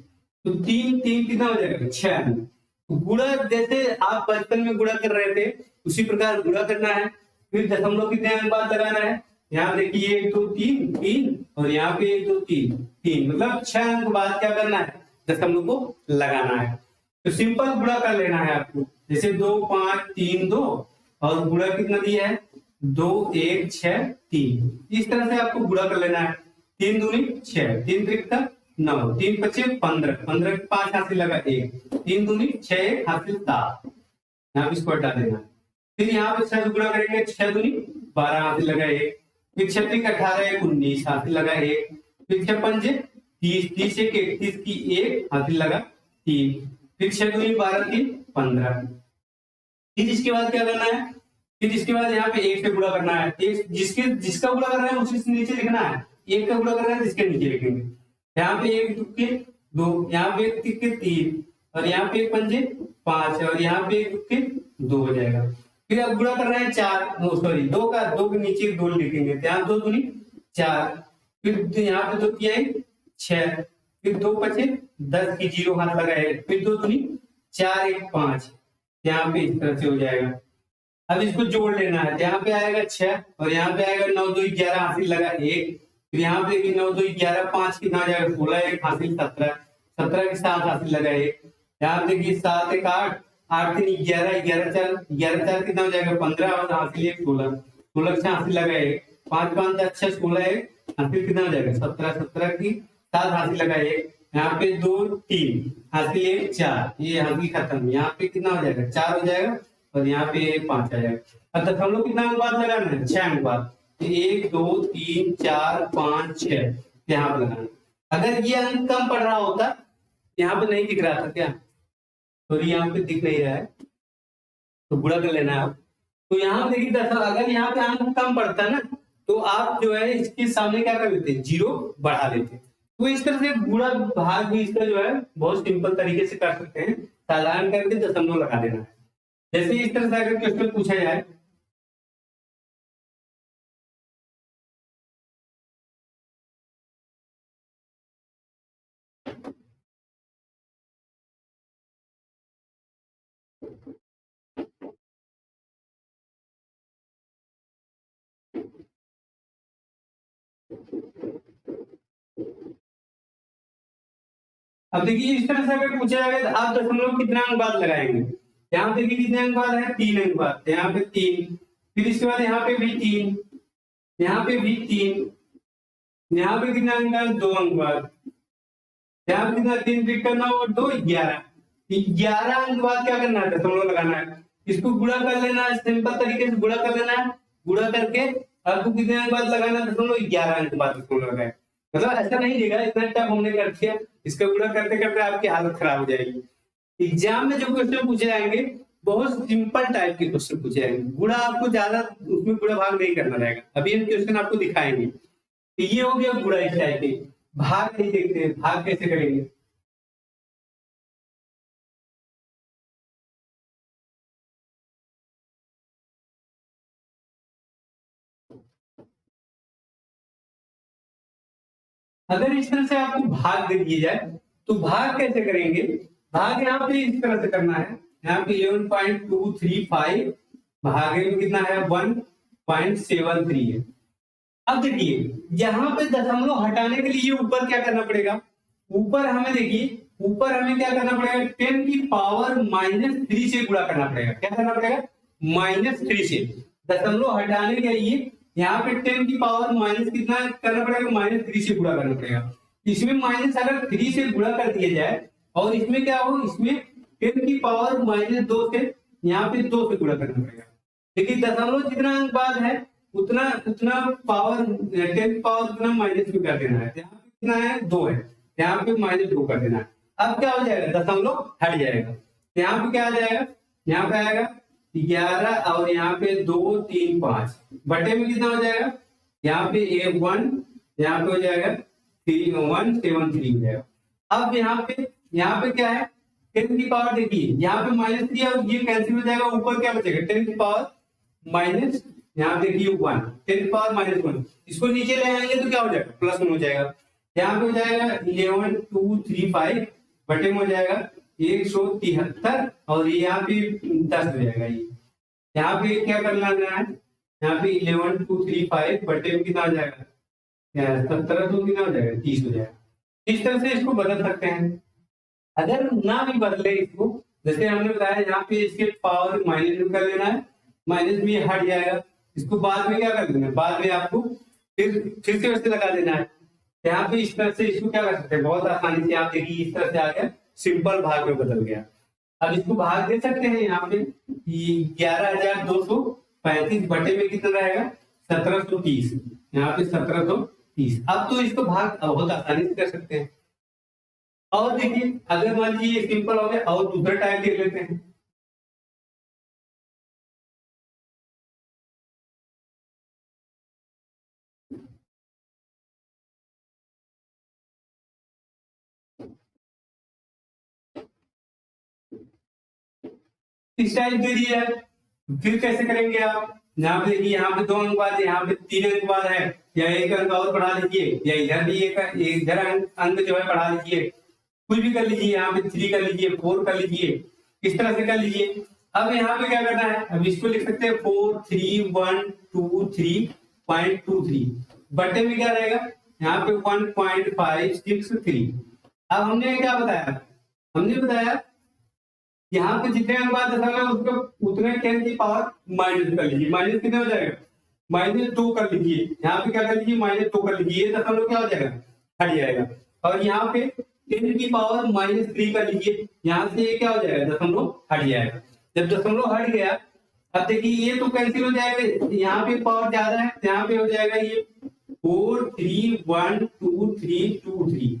तो 3 3 कितना हो जाएगा, 6 अंक। गुणा जैसे आप बचपन में गुणा कर रहे थे उसी प्रकार गुणा करना है। फिर दशमलव कितने अंक बाद लगाना है, यहाँ देखिए 1 2 3 3 और यहाँ पे 1 2 3 3, मतलब 6 अंक बाद क्या करना है, दशमलव को लगाना है। तो सिंपल गुणा कर लेना है आपको, जैसे 2 5 3 2 और गुणा कितना दिया है, 2 1 6 3, इस तरह से आपको गुणा कर लेना है। 3 दूनी 6, 3 त्रिक 9, 3 पचे 15, 15 के 5 हाथ से लगा 1, 3 दूनी 6 1 हाथ से 7, यहाँ पे इसको हटा देना। फिर यहाँ पे 6 गुणा करेंगे, 6 दूनी 12 हाथ से लगा 1, फिर 6 त्रिक 18 1 19 हाथ से लगा 1, फिर 6 पंजे 30, 30 1 31 की 1 हाथ से लगा 3, फिर 6 दूनी 12 3 15। फिर इसके बाद क्या करना है, फिर इसके बाद यहाँ पे 1 से गुणा करना है, एक जिसका गुणा करना है उसी से नीचे लिखना है, 1 का गुणा करना है जिसके नीचे लिखेंगे। यहाँ पे 1 तुक्के 2, यहाँ पे 1 तुक्के 3 और यहाँ पे 1 पंजे 5 और यहाँ पे 1 तुक्के 2 हो जाएगा। फिर अब गुणा करना है 4, सॉरी 2 के नीचे 2 लिखेंगे, यहाँ 2 दूनी 4, फिर यहाँ पे 2 किया 6, फिर 2 पचे 10 की 0 हाथ लगाए, फिर 2 दूनी 4 1 5, यहाँ पे इस तरह से हो जाएगा। अब इसको जोड़ लेना है, यहाँ पे आएगा 6 और यहाँ पे आएगा 9 2 11 हासिल लगा 1, फिर यहाँ पे 9 2 11 5 कितना आ जाएगा 16 1 हासिल 17, 17 के साथ हासिल लगा 1, यहाँ देखिए 7 1 8, 8 3 11, 11 4, 11 4 कितना हो जाएगा 15 और हासिल 1 16, 16 के साथ हासिल लगा 1, 5 5 10 6 16 1 हासिल कितना हो जाएगा 17, 17 की 7 हासिल लगा 1, यहाँ पे 2 3 हासिल 1 4, ये हासिल खत्म, यहाँ पे कितना हो जाएगा 4 हो जाएगा और यहाँ पे 5 आ जाएगा। अब दशमलव कितना अंक बाद लगाना है, 6 अंक बाद, 1 2 3 4 5 6 यहाँ पे लगाना। अगर ये अंक कम पड़ रहा होता, यहाँ पे नहीं दिख रहा था क्या, तो यहाँ पे दिख नहीं रहा है तो गुणा कर लेना है आप। तो यहाँ देखिए दरअसल अगर यहाँ पे अंक कम पड़ता है ना, तो आप जो है इसके सामने क्या कर लेते हैं, 0 बढ़ा लेते हैं। तो इस तरह से गुणा भाग भी इसका जो है बहुत सिंपल तरीके से कर सकते हैं, साधारण करके दशमलव लगा देना है। जैसे इस तरह से अगर क्वेश्चन पूछा जाए अब देखिए इस तरह से अगर पूछा जाएगा तो आप दशमलव कितना अंक बाद लगाएंगे। यहाँ पे कितने अंक बाद है, 3 अंक बाद, यहाँ पे 3, फिर इसके बाद यहाँ पे भी 3, यहाँ पे भी 3, यहाँ पे कितना अंक बाद, 2 अंक बाद, यहाँ पे कितना 3 फिट करना और 2 11, 11 अंक बाद क्या करना है, दशमलव लगाना है। इसको गुणा कर लेना है, सिंपल तरीके से गुणा कर लेना है, गुणा करके आपको कितने अंक बाद लगाना है, दशमलव 11 अंक बाद दशमलव लगाए। मतलब ऐसा नहीं देगा, इतना टफ हमने कर दिया, इसका गुणा करते करते आपकी हालत खराब हो जाएगी। एग्जाम में जो क्वेश्चन पूछे जाएंगे बहुत सिंपल टाइप के क्वेश्चन पूछे जाएंगे, गुणा आपको ज्यादा उसमें गुणा भाग नहीं करना रहेगा। अभी हम क्वेश्चन आपको दिखाएंगे। तो ये हो गया गुणा इस टाइप के, भाग नहीं देखते हैं, भाग कैसे करेंगे। अगर इस तरह से आपको भाग दे दिए जाए तो भाग कैसे करेंगे, भाग यहाँ पे इस तरह से करना है, यहाँ पे 11.235 भागे में कितना है 1.73 है। अब देखिए यहाँ पे दशमलव हटाने के लिए ऊपर क्या करना पड़ेगा, ऊपर हमें देखिए ऊपर हमें क्या करना पड़ेगा, 10 की पावर -3 से गुणा करना पड़ेगा। क्या करना पड़ेगा, -3 से। दशमलव हटाने के लिए यहाँ पे 10 की पावर माइनस कितना करना पड़ेगा, -3 से गुणा करना पड़ेगा। इसमें माइनस अगर 3 से गुणा कर दिया जाए और इसमें क्या हो, इसमें 10 की पावर -2 से यहाँ पे 2 से गुणा करना पड़ेगा। लेकिन दशमलव जितना अंक बाद है उतना उतना पावर 10 की पावर उतना -2 कर देना है। यहाँ पे कितना है 2 है, यहाँ पे -2 कर देना है। अब क्या हो जाएगा, दशमलव हट जाएगा। यहाँ पे क्या आ जाएगा, यहाँ पे आएगा 11 और यहाँ पे 2 3 5 बटे में कितना हो जाएगा, यहाँ पे 1, यहाँ पे हो जाएगा 173 हो जाएगा। अब यहाँ पे क्या है, 10 की पावर देखिए यहाँ पे -3 और ये कैंसिल हो जाएगा, ऊपर क्या बचेगा 10 की पावर माइनस, यहाँ देखिए 1, 10 की पावर -1, इसको नीचे ले आएंगे तो क्या हो जाएगा, +1 हो जाएगा। यहाँ पे हो जाएगा 11235 बटे में हो जाएगा 173 और यहाँ पे 10 हो जाएगा। ये यहाँ पे क्या करना है, यहाँ पे 11235 बटे में कितना हो जाएगा, 17 तो कितना हो जाएगा 30 हो जाएगा। इस तरह से इसको बदल सकते हैं। अगर ना भी बदले इसको, जैसे हमने बताया यहाँ पे इसके पावर माइनस कर लेना है, माइनस भी हट जाएगा। इसको बाद में क्या कर देना है, बाद में आपको फिर से वैसे लगा देना है। यहाँ पे इस तरह से इसको क्या कर सकते हैं, बहुत आसानी से आप देखिए इस तरह से आ गया, सिंपल भाग में बदल गया। अब इसको भाग दे सकते हैं, यहाँ पे 11,235 बटे में कितना रहेगा 1730, यहाँ पे 1730। अब तो इसको भाग बहुत आसानी से कर सकते हैं। और देखिए अगर मान लीजिए ये सिंपल हो गया और दूसरा टाइप देख लेते हैं। इस टाइप दे दिया है, फिर कैसे करेंगे आप, यहाँ पे देखिए यहाँ पे 2 अंक बाद है, यहाँ पे 3 अंक बाद है, या 1 अंक और बढ़ा लीजिए, या इधर भी इधर अंक जो है बढ़ा लीजिए, कुछ भी कर लीजिए, यहाँ पे 3 कर लीजिए, 4 कर लीजिए, इस तरह से कर लीजिए। अब यहाँ पे क्या करना है, अब इसको लिख सकते हैं 43123.23 बटे में क्या रहेगा, यहाँ पे 1.563। अब हमने क्या बताया, हमने बताया यहाँ पे जितने अंक बाद दशमलव उसको उतने 10 की पावर माइनस कर लीजिए, माइनस कितना हो जाएगा -2 कर लीजिए, यहाँ पे क्या कर लीजिए -2 कर लीजिए, ये दशमलव क्या हो जाएगा हट जाएगा। और यहाँ पे 10 की पावर -3 कर लीजिए, यहाँ से ये क्या हो जाएगा दशमलव हट जाएगा। जब दशमलव हट गया अब देखिए ये तो कैंसिल हो जाएगा, यहाँ पे पावर ज्यादा है, यहाँ पे हो जाएगा ये 4312323।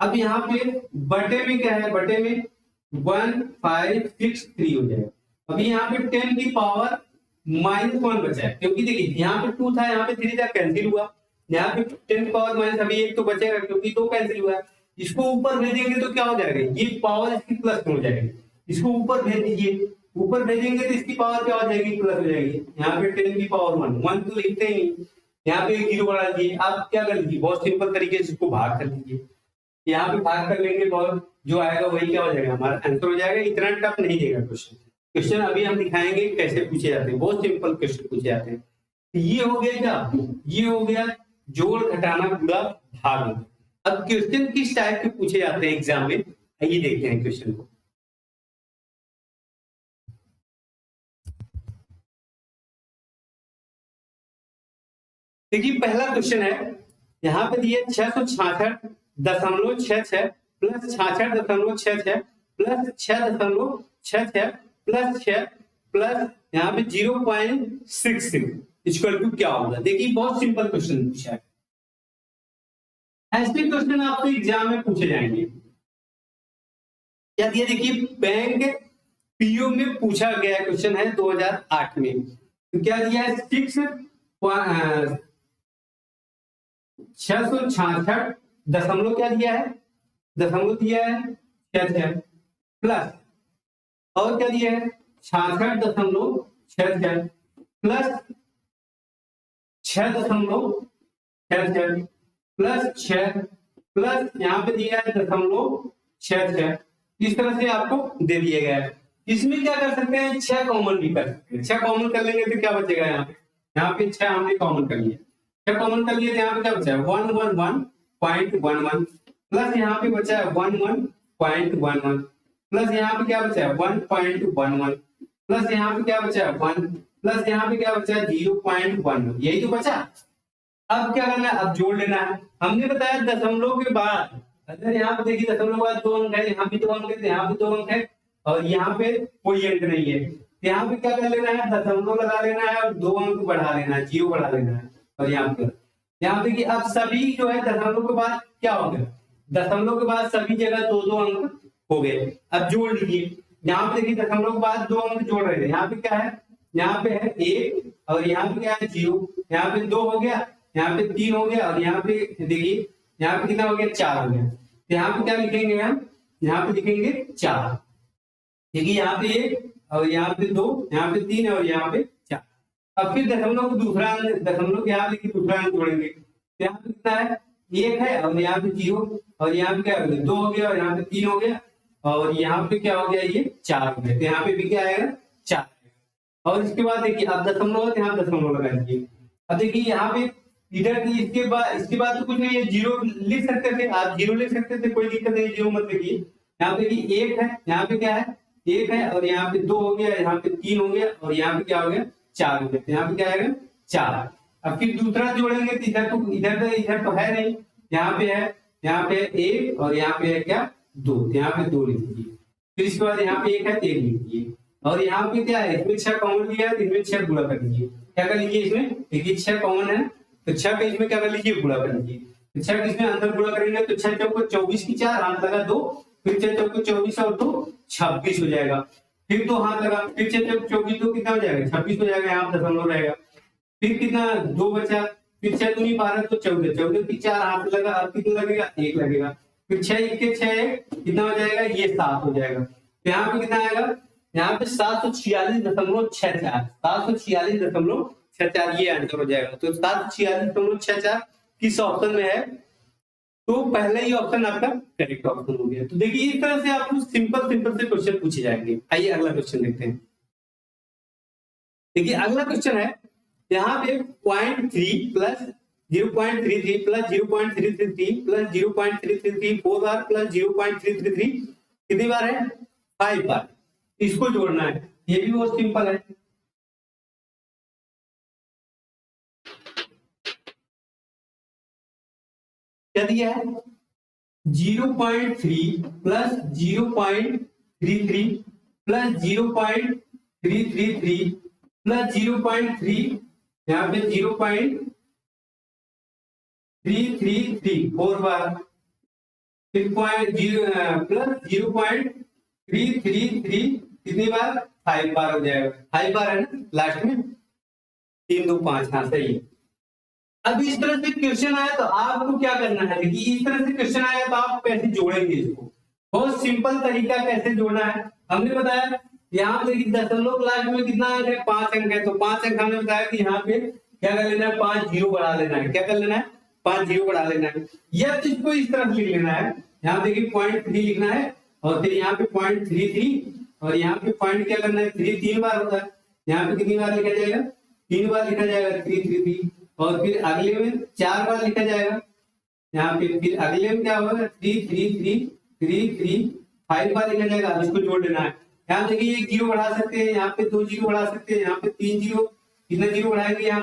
अब यहाँ पे बटे में क्या है, बटे में 1563 हो जाएगा। अभी यहाँ पे 10 की पावर -1 बचा है, क्योंकि देखिए यहाँ पे 2 था, यहाँ पे 3 था, कैंसिल हुआ। यहाँ पे 10 की पावर माइनस अभी 1 तो बचेगा क्योंकि 2 कैंसिल हुआ है। इसको ऊपर भेजेंगे तो क्या हो जाएगा, ये पावर इसकी प्लस हो जाएगी। इसको ऊपर भेज दीजिए, ऊपर भेजेंगे तो इसकी पावर क्या हो जाएगी, प्लस हो जाएगी। यहाँ पे 10 की पावर 1 तो लिखते ही, यहाँ पे 0 बढ़ा दीजिए। आप क्या कर लीजिए, बहुत सिंपल तरीके से इसको भाग कर लीजिए। यहाँ पे भाग कर लेंगे बहुत, जो आएगा वही क्या हो जाएगा, हमारा आंसर हो जाएगा। इतना टफ नहीं देगा क्वेश्चन अभी हम दिखाएंगे कैसे पूछे जाते हैं, बहुत सिंपल क्वेश्चन पूछे जाते हैं। ये हो गया क्या, ये हो गया जोड़ घटाना गुणा भाग। अब क्वेश्चन किस टाइप के पूछे जाते हैं एग्जाम में, आइए देखते हैं क्वेश्चन को। देखिए पहला क्वेश्चन है, यहाँ पे दिए 666.66 प्लस 66.66 प्लस 6.66 प्लस 6 प्लस यहाँ पे 0.66 इक्वल टू क्या होगा। देखिए बहुत सिंपल क्वेश्चन पूछा है, ऐसे क्वेश्चन आपको एग्जाम में पूछे जाएंगे। क्या दिया, देखिए बैंक पीओ में पूछा गया क्वेश्चन है 2008 में। तो क्या दिया है, 666 दशमलव क्या दिया है, दशमलव दिया है 66 प्लस और क्या दिया है 66.66 प्लस 6.66 प्लस 6 प्लस यहाँ पे दिया है 0.66। इस तरह से आपको दे दिया गया है। इसमें क्या कर सकते हैं, 6 कॉमन भी कर सकते हैं। 6 कॉमन कर लेंगे तो क्या बचेगा, यहाँ पे 6 हमने कॉमन कर लिया, 6 कॉमन कर लिए तो यहाँ पे क्या बचा है 111.11 प्लस यहाँ पे बचा है 11.11 प्लस यहाँ पे क्या बचा है 1.11 प्लस यहाँ पे क्या बचा है 1 प्लस यहाँ पे क्या बचा है 0.11, यही तो बचा। अब क्या करना है, अब जोड़ लेना है। हमने बताया दशमलव के बाद, अगर यहाँ पे देखिए दशमलव के बाद 2 अंक है, यहाँ भी 2 अंक है, यहाँ भी 2 अंक है और यहाँ पे कोई अंक नहीं है, तो यहाँ पे क्या कर लेना है, दशमलव लगा लेना है और 2 अंक बढ़ा लेना है, 0 बढ़ा लेना है। और यहाँ पे देखिए अब सभी जो है दशमलव के बाद क्या हो गया, दशमलव के बाद सभी जगह 2-2 अंक हो गए। अब जोड़ लीजिए, यहाँ पे देखिए दशमलव के बाद 2 अंक जोड़ रहे थे, यहाँ पे क्या है, यहाँ पे है 1 और यहाँ पे क्या है 0, यहाँ पे 2 हो गया, यहाँ पे 3 हो गया और यहाँ पे देखिए यहाँ पे कितना हो गया 4 हो गया। तो यहाँ पे क्या लिखेंगे हम, यहाँ पे लिखेंगे 4। देखिए यहाँ पे 1 और यहाँ पे 2, यहाँ पे 3 और यहाँ पे 4। अब फिर दशमलव को दूसरा अंक, दशमलव के यहाँ देखिए दूसरा अंक जोड़ेंगे, तो यहाँ पे कितना है 1 है और यहाँ पे 0 और यहाँ पे क्या हो गया 2 हो गया और यहाँ पे 3 हो गया और यहाँ पे क्या हो गया ये 4 हो गया। तो यहाँ पे भी क्या आएगा 4। और इसके बाद देखिए अब दशमलव है, यहाँ दशमलव लगा दीजिए। अब देखिए यहाँ पे इधर इसके बाद तो कुछ नहीं है, 0 लिख सकते थे आप, 0 लिख सकते थे, कोई दिक्कत नहीं, 0 मत लिखिए। यहाँ पे देखिए 1 है, यहाँ पे क्या है 1 है और यहाँ पे 2 हो गया, यहाँ पे 3 हो गया और यहाँ पे क्या हो गया 4 हो गया। तो यहाँ पे क्या आएगा 4। अब फिर दूसरा जोड़ेंगे तो इधर तो है नहीं, यहाँ पे है, यहाँ पे 1 और यहाँ पे है क्या 2, यहाँ पे 2 लिख दीजिए। फिर इसके बाद यहाँ पे 1 है 1 लिख दीजिए और यहाँ पे क्या है, इसमें 6 कॉमन लिया है, इसमें 6 गुणा कर दीजिए। क्या कर लीजिए, इसमें देखिए 6 कॉमन है तो 6 का इसमें क्या कर लीजिए गुणा कर लीजिए। तो 6 का इसमें अंदर गुणा करेंगे तो 6 चौको 24 की 4 हाथ लगा 2, फिर 6 चौको 24 और 2 26 हो जाएगा, फिर 2 हाथ लगा, फिर 6 चौको 24 2 कितना हो जाएगा 26 हो जाएगा, यहाँ दशमलव रहेगा। फिर कितना 2 बचा, फिर 6 दूनी 12 तो 14, 14 की 4 हाथ लगा, अब कितना लगेगा 1 लगेगा, फिर 6 1 6 कितना हो जाएगा ये 7 हो जाएगा। तो यहाँ पे कितना आएगा, यहाँ पे 746.64, 746.64 ये आंसर हो जाएगा। तो 746.64 किस ऑप्शन में है, तो पहले ही ऑप्शन आपका करेक्ट ऑप्शन हो गया। तो देखिए इस तरह से आपको सिंपल से क्वेश्चन पूछे जाएंगे। आइए अगला क्वेश्चन देखते हैं। देखिए अगला क्वेश्चन है, यहाँ पे 0.3 प्लस 0.33 प्लस 0.333 प्लस 0.333 4 बार प्लस 0.333 कितनी बार है 5 बार, इसको जोड़ना है। ये भी बहुत सिंपल है। क्या दिया है 0.3 प्लस 0.33 प्लस 0.333 प्लस 0.3 यहाँ पे 0.333 4 बार, फिर प्लस 0.333 कितनी बार 5 बार हो जाएगा, 5 बार है ना लास्ट में, 3 2 5, हाँ सही है। अब इस तरह से क्वेश्चन आया तो आपको क्या करना है, देखिए इस तरह से क्वेश्चन आया तो आप कैसे जोड़ेंगे इसको, बहुत सिंपल तरीका कैसे जोड़ना है हमने बताया। यहाँ पे देखिए दशमलव क्लास में कितना अंक है 5 अंक है, तो 5 अंक हमने बताया कि यहाँ पे क्या कर लेना है 5 0 बढ़ा लेना है, क्या कर लेना है 5 0 बढ़ा लेना है, या तो इसको इस तरह लिख लेना है। यहाँ देखिए 0.3 लिखना है और फिर यहाँ पे 0.33 और यहाँ पे पॉइंट क्या करना है 3 बार होता है, यहाँ पे कितनी बार लिखा जाएगा 3 बार लिखा जाएगा 333 और फिर अगले में 4 बार लिखा जाएगा यहाँ पे। फिर अगले में क्या होगा 3 3 3 3 3 5 बार लिखा जाएगा। अब इसको जोड़ लेना है। यहाँ देखिए 1 जीरो बढ़ा सकते हैं, यहाँ पे 2 जीरो बढ़ा सकते हैं, यहाँ पे 3 जीरो, कितना जीरो बढ़ाएंगे यहाँ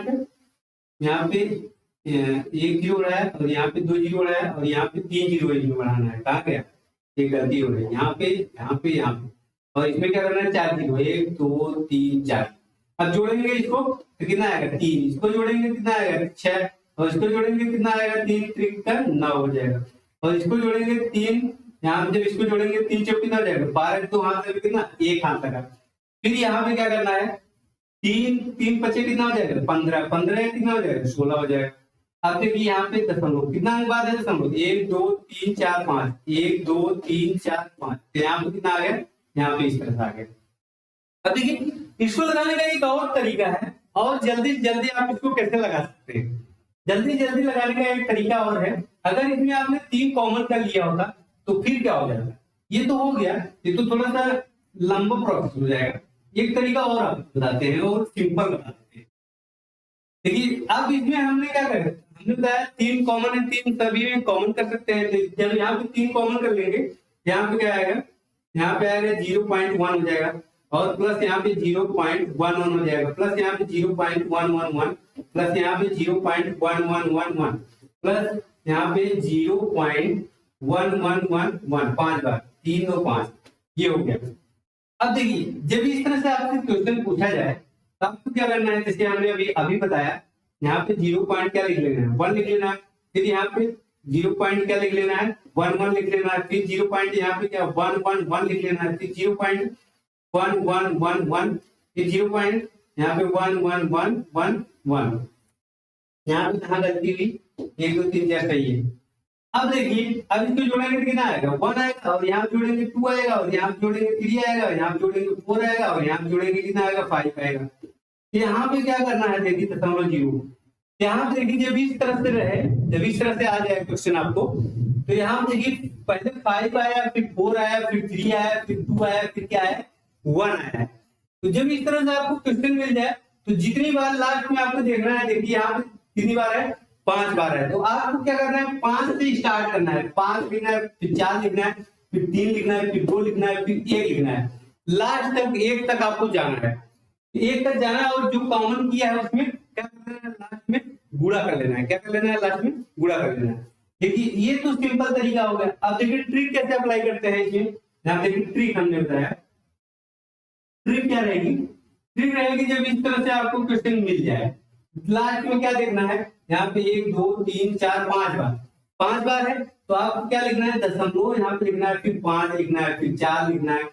पे 1 जीरो बढ़ाया और यहाँ पे 2 जीरो बढ़ाया और यहाँ पे 3 जीरो इसमें बढ़ाना है। कहाँ गया, ये गलती हो रही है यहाँ पे यहाँ पे यहाँ पे। और इसमें क्या करना है 4 जीरो, 1 2 3 4। अब जोड़ेंगे इसको तो कितना आएगा 3, इसको जोड़ेंगे कितना आएगा 6 और इसको जोड़ेंगे कितना आएगा 3 3 का 9 हो जाएगा। और इसको जोड़ेंगे 3, यहाँ पे जब इसको जोड़ेंगे 3 चौक कितना हो जाएगा 12, 2 हाथ से कितना 1 हाथ लगा। फिर यहाँ पे क्या करना है 3 3 पचे कितना हो जाएगा 15, 15 कितना हो जाएगा 16 हो जाएगा। अब देखिए यहाँ पे दशमलव कितना अंक बाद है दशमलव 1 2 3 4 5, 1 2 3 4 5, तो यहाँ पे कितना आ गया, यहाँ पे इस तरह से आ गया। अब देखिए इसको लगाने का एक और तरीका है, और जल्दी जल्दी आप इसको कैसे लगा सकते हैं। जल्दी जल्दी लगाने का एक तरीका और है, अगर इसमें आपने 3 कॉमन कर लिया होता तो फिर क्या हो जाएगा। ये तो हो गया, ये तो थोड़ा सा लंबा प्रोसेस हो जाएगा। एक तरीका और आपको बताते हैं और सिंपल बता देते हैं। देखिए अब इसमें हमने क्या करा, हमने बताया 3 कॉमन है, 3 सभी में कॉमन कर सकते हैं। जब यहाँ पे 3 कॉमन कर लेंगे यहाँ पे क्या आएगा, यहाँ पे आएगा 0.1 हो जाएगा और प्लस यहाँ पे 0.11 हो जाएगा, प्लस यहाँ पे 0.111, प्लस यहाँ पे 0.1111, प्लस यहाँ पे 0.1111, 5 बार 3 2 5, ये हो गया। अब देखिए जब इस तरह से आपसे क्वेश्चन पूछा जाए तो आपको क्या करना है, जैसे हमने अभी बताया यहाँ पे 0 पॉइंट क्या लिख लेना है 1 लिख लेना है, फिर यहाँ पे 0 पॉइंट क्या लिख लेना है 1 1 लिख लेना है, फिर 0 पॉइंट यहाँ पे क्या 1 1 1 लिख लेना है, फिर 0.1 1 1 1, फिर 0 पॉइंट यहाँ पे 1 1 1 1 1। यहाँ पे कहाँ गलती हुई 1 2 3 4 सही है। अब देखिए अब इसको जोड़ेंगे तो कितना आएगा 1 आएगा और यहाँ जोड़ेंगे 2 आएगा और यहाँ जोड़ेंगे 3 आएगा और यहाँ जोड़ेंगे 4 आएगा और यहाँ जोड़ेंगे कितना आएगा 5 आएगा। यहाँ पे क्या करना है देखिए 0.0, यहाँ पे देखिए जब इस तरह से रहे, जब इस तरह से आ जाए क्वेश्चन आपको, तो यहाँ देखिए पहले 5 आया, फिर 4 आया, फिर 3 आया, फिर 2 आया, फिर क्या आया 1 आया। तो जब इस तरह से आपको क्वेश्चन मिल जाए तो जितनी बार लास्ट में आपको देखना है, देखिए यहाँ पे कितनी बार है 5 बार है, तो आपको क्या करना है 5 से स्टार्ट करना है। 5 लिखना है, फिर 4 लिखना है, फिर 3 लिखना है, फिर 2 लिखना है, फिर 1 लिखना है, लास्ट तक 1 तक आपको जाना है। 1 तक जाना है और जो कॉमन किया है उसमें क्या करना है लास्ट में गुणा कर लेना है। क्या कर लेना है लास्ट में गुणा कर लेना है। देखिए ये तो सिंपल तरीका हो गया। अब देखिए ट्रिक कैसे अप्लाई करते हैं इसमें, यहाँ देखिए ट्रिक हमने बताया। ट्रिक क्या रहेगी, ट्रिक रहेगी जब इस तरह से आपको क्वेश्चन मिल जाए लास्ट में क्या देखना है, यहाँ पे 1 2 3 4 5 बार, 5 बार है तो आपको क्या लिखना है दशमलव यहाँ पे लिखना है, फिर 5 लिखना है, फिर 4 लिखना है,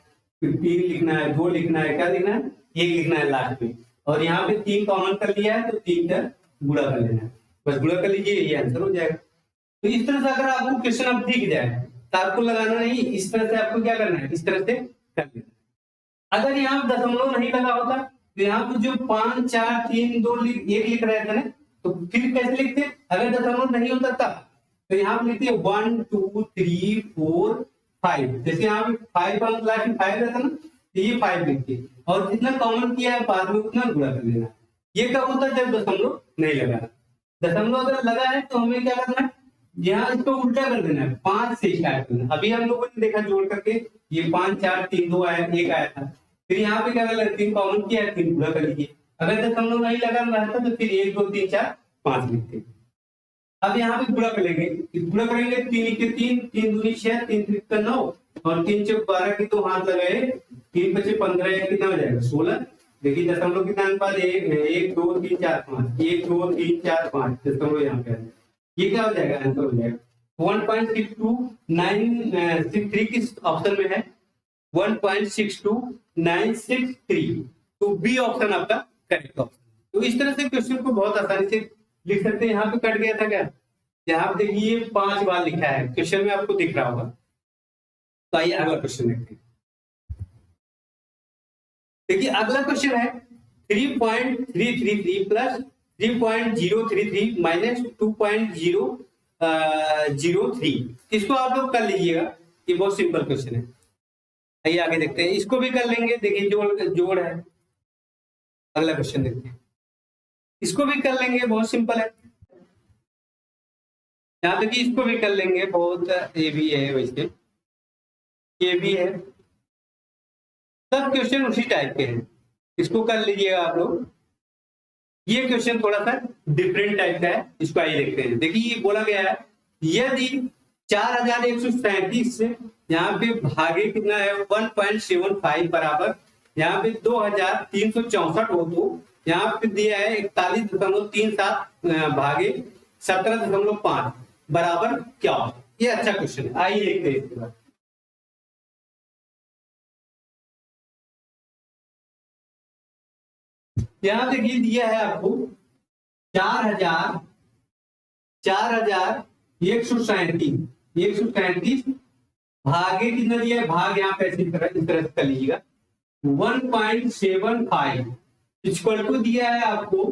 फिर 3 लिखना है, 2 लिखना है, क्या लिखना है 1 लिखना है लास्ट में। और यहाँ पे 3 कॉमन कर लिया है तो 3 का गुणा कर लेना है, बस गुणा कर लीजिए ये आंसर हो जाएगा। तो इस तरह से अगर आपको क्वेश्चन अब दिख जाए तो आपको लगाना नहीं, इस तरह से आपको क्या करना है इस तरह से कर लेना। अगर यहाँ दशमलव नहीं लगा होता तो यहाँ पे जो 5 4 3 2 1 लिख रहे थे ना, तो फिर कैसे लिखते, अगर दशमलव नहीं होता तब तो यहाँ पे लिखते 1 2 3 4 5, जैसे यहाँ पे 5 अंक लास्ट में 5 रहता ना तो ये 5 लिखते और जितना कॉमन किया है बाद में उतना गुणा कर लेना। ये कब होता है जब दशमलव नहीं लगा। दशमलव अगर लगा है तो हमें क्या करना है, यहाँ इसको उल्टा कर देना है, 5 से स्टार्ट करना। अभी हम लोगों ने देखा जोड़ करके ये 5 4 3 2 आया 1 आया था, फिर यहाँ पे क्या कर 3 कॉमन किया है 3 गुणा कर लीजिए। अगर दशमलव नहीं लगा रहता तो फिर 1 2 3 4 5 लिखते। अब यहाँ पे गुणा करेंगे, गुणा करेंगे 3 के 3 3 दूनी 6 3 3 का 9 और 3 चौक 12 की तो हाथ लगाए, 3 बचे 15 कितना हो जाएगा 16। देखिए दशमलव कितना अंक बाद 1 2 3 4 5, 1 2 3 4 5 दशमलव यहाँ पे ये क्या हो जाएगा आंसर हो जाएगा 1.62963 किस ऑप्शन में है 1.62963, तो बी ऑप्शन आपका करेक्ट ऑप्शन। तो इस तरह से क्वेश्चन को बहुत आसानी से लिख सकते हैं। यहाँ पे कट गया था क्या, यहाँ पे देखिए 5 बार लिखा है क्वेश्चन में, आपको दिख रहा होगा। तो आइए अगला क्वेश्चन देखते हैं। देखिए अगला क्वेश्चन है 3.333 प्लस 3.033 माइनस 2.003। इसको आप लोग कर लीजिएगा, ये बहुत सिंपल क्वेश्चन है। आइए आगे देखते हैं, इसको भी कर लेंगे। देखिए जोड़ है। अगला क्वेश्चन देखते हैं। इसको भी कर लेंगे, बहुत सिंपल है। यहाँ तक कि इसको भी कर लेंगे, बहुत ये भी है, वैसे ये भी है, सब क्वेश्चन उसी टाइप के हैं, इसको कर लीजिएगा आप लोग। ये क्वेश्चन थोड़ा सा डिफरेंट टाइप का है, इसको आइए देखते हैं। देखिए ये बोला गया है यदि 4137 से यहाँ पे भागे कितना है 1.75 बराबर यहाँ पे 2364 हो, तो यहाँ पे दिया है 41.37 भागे 17.5 बराबर क्या हो। ये अच्छा क्वेश्चन है, आइए देखते हैं इसके बाद। यहां देखिए दिया है आपको 4137 भागे कितना दिया है, भाग यहाँ पे इस तरह से कर लीजिएगा 1.75 इक्वल टू दिया है आपको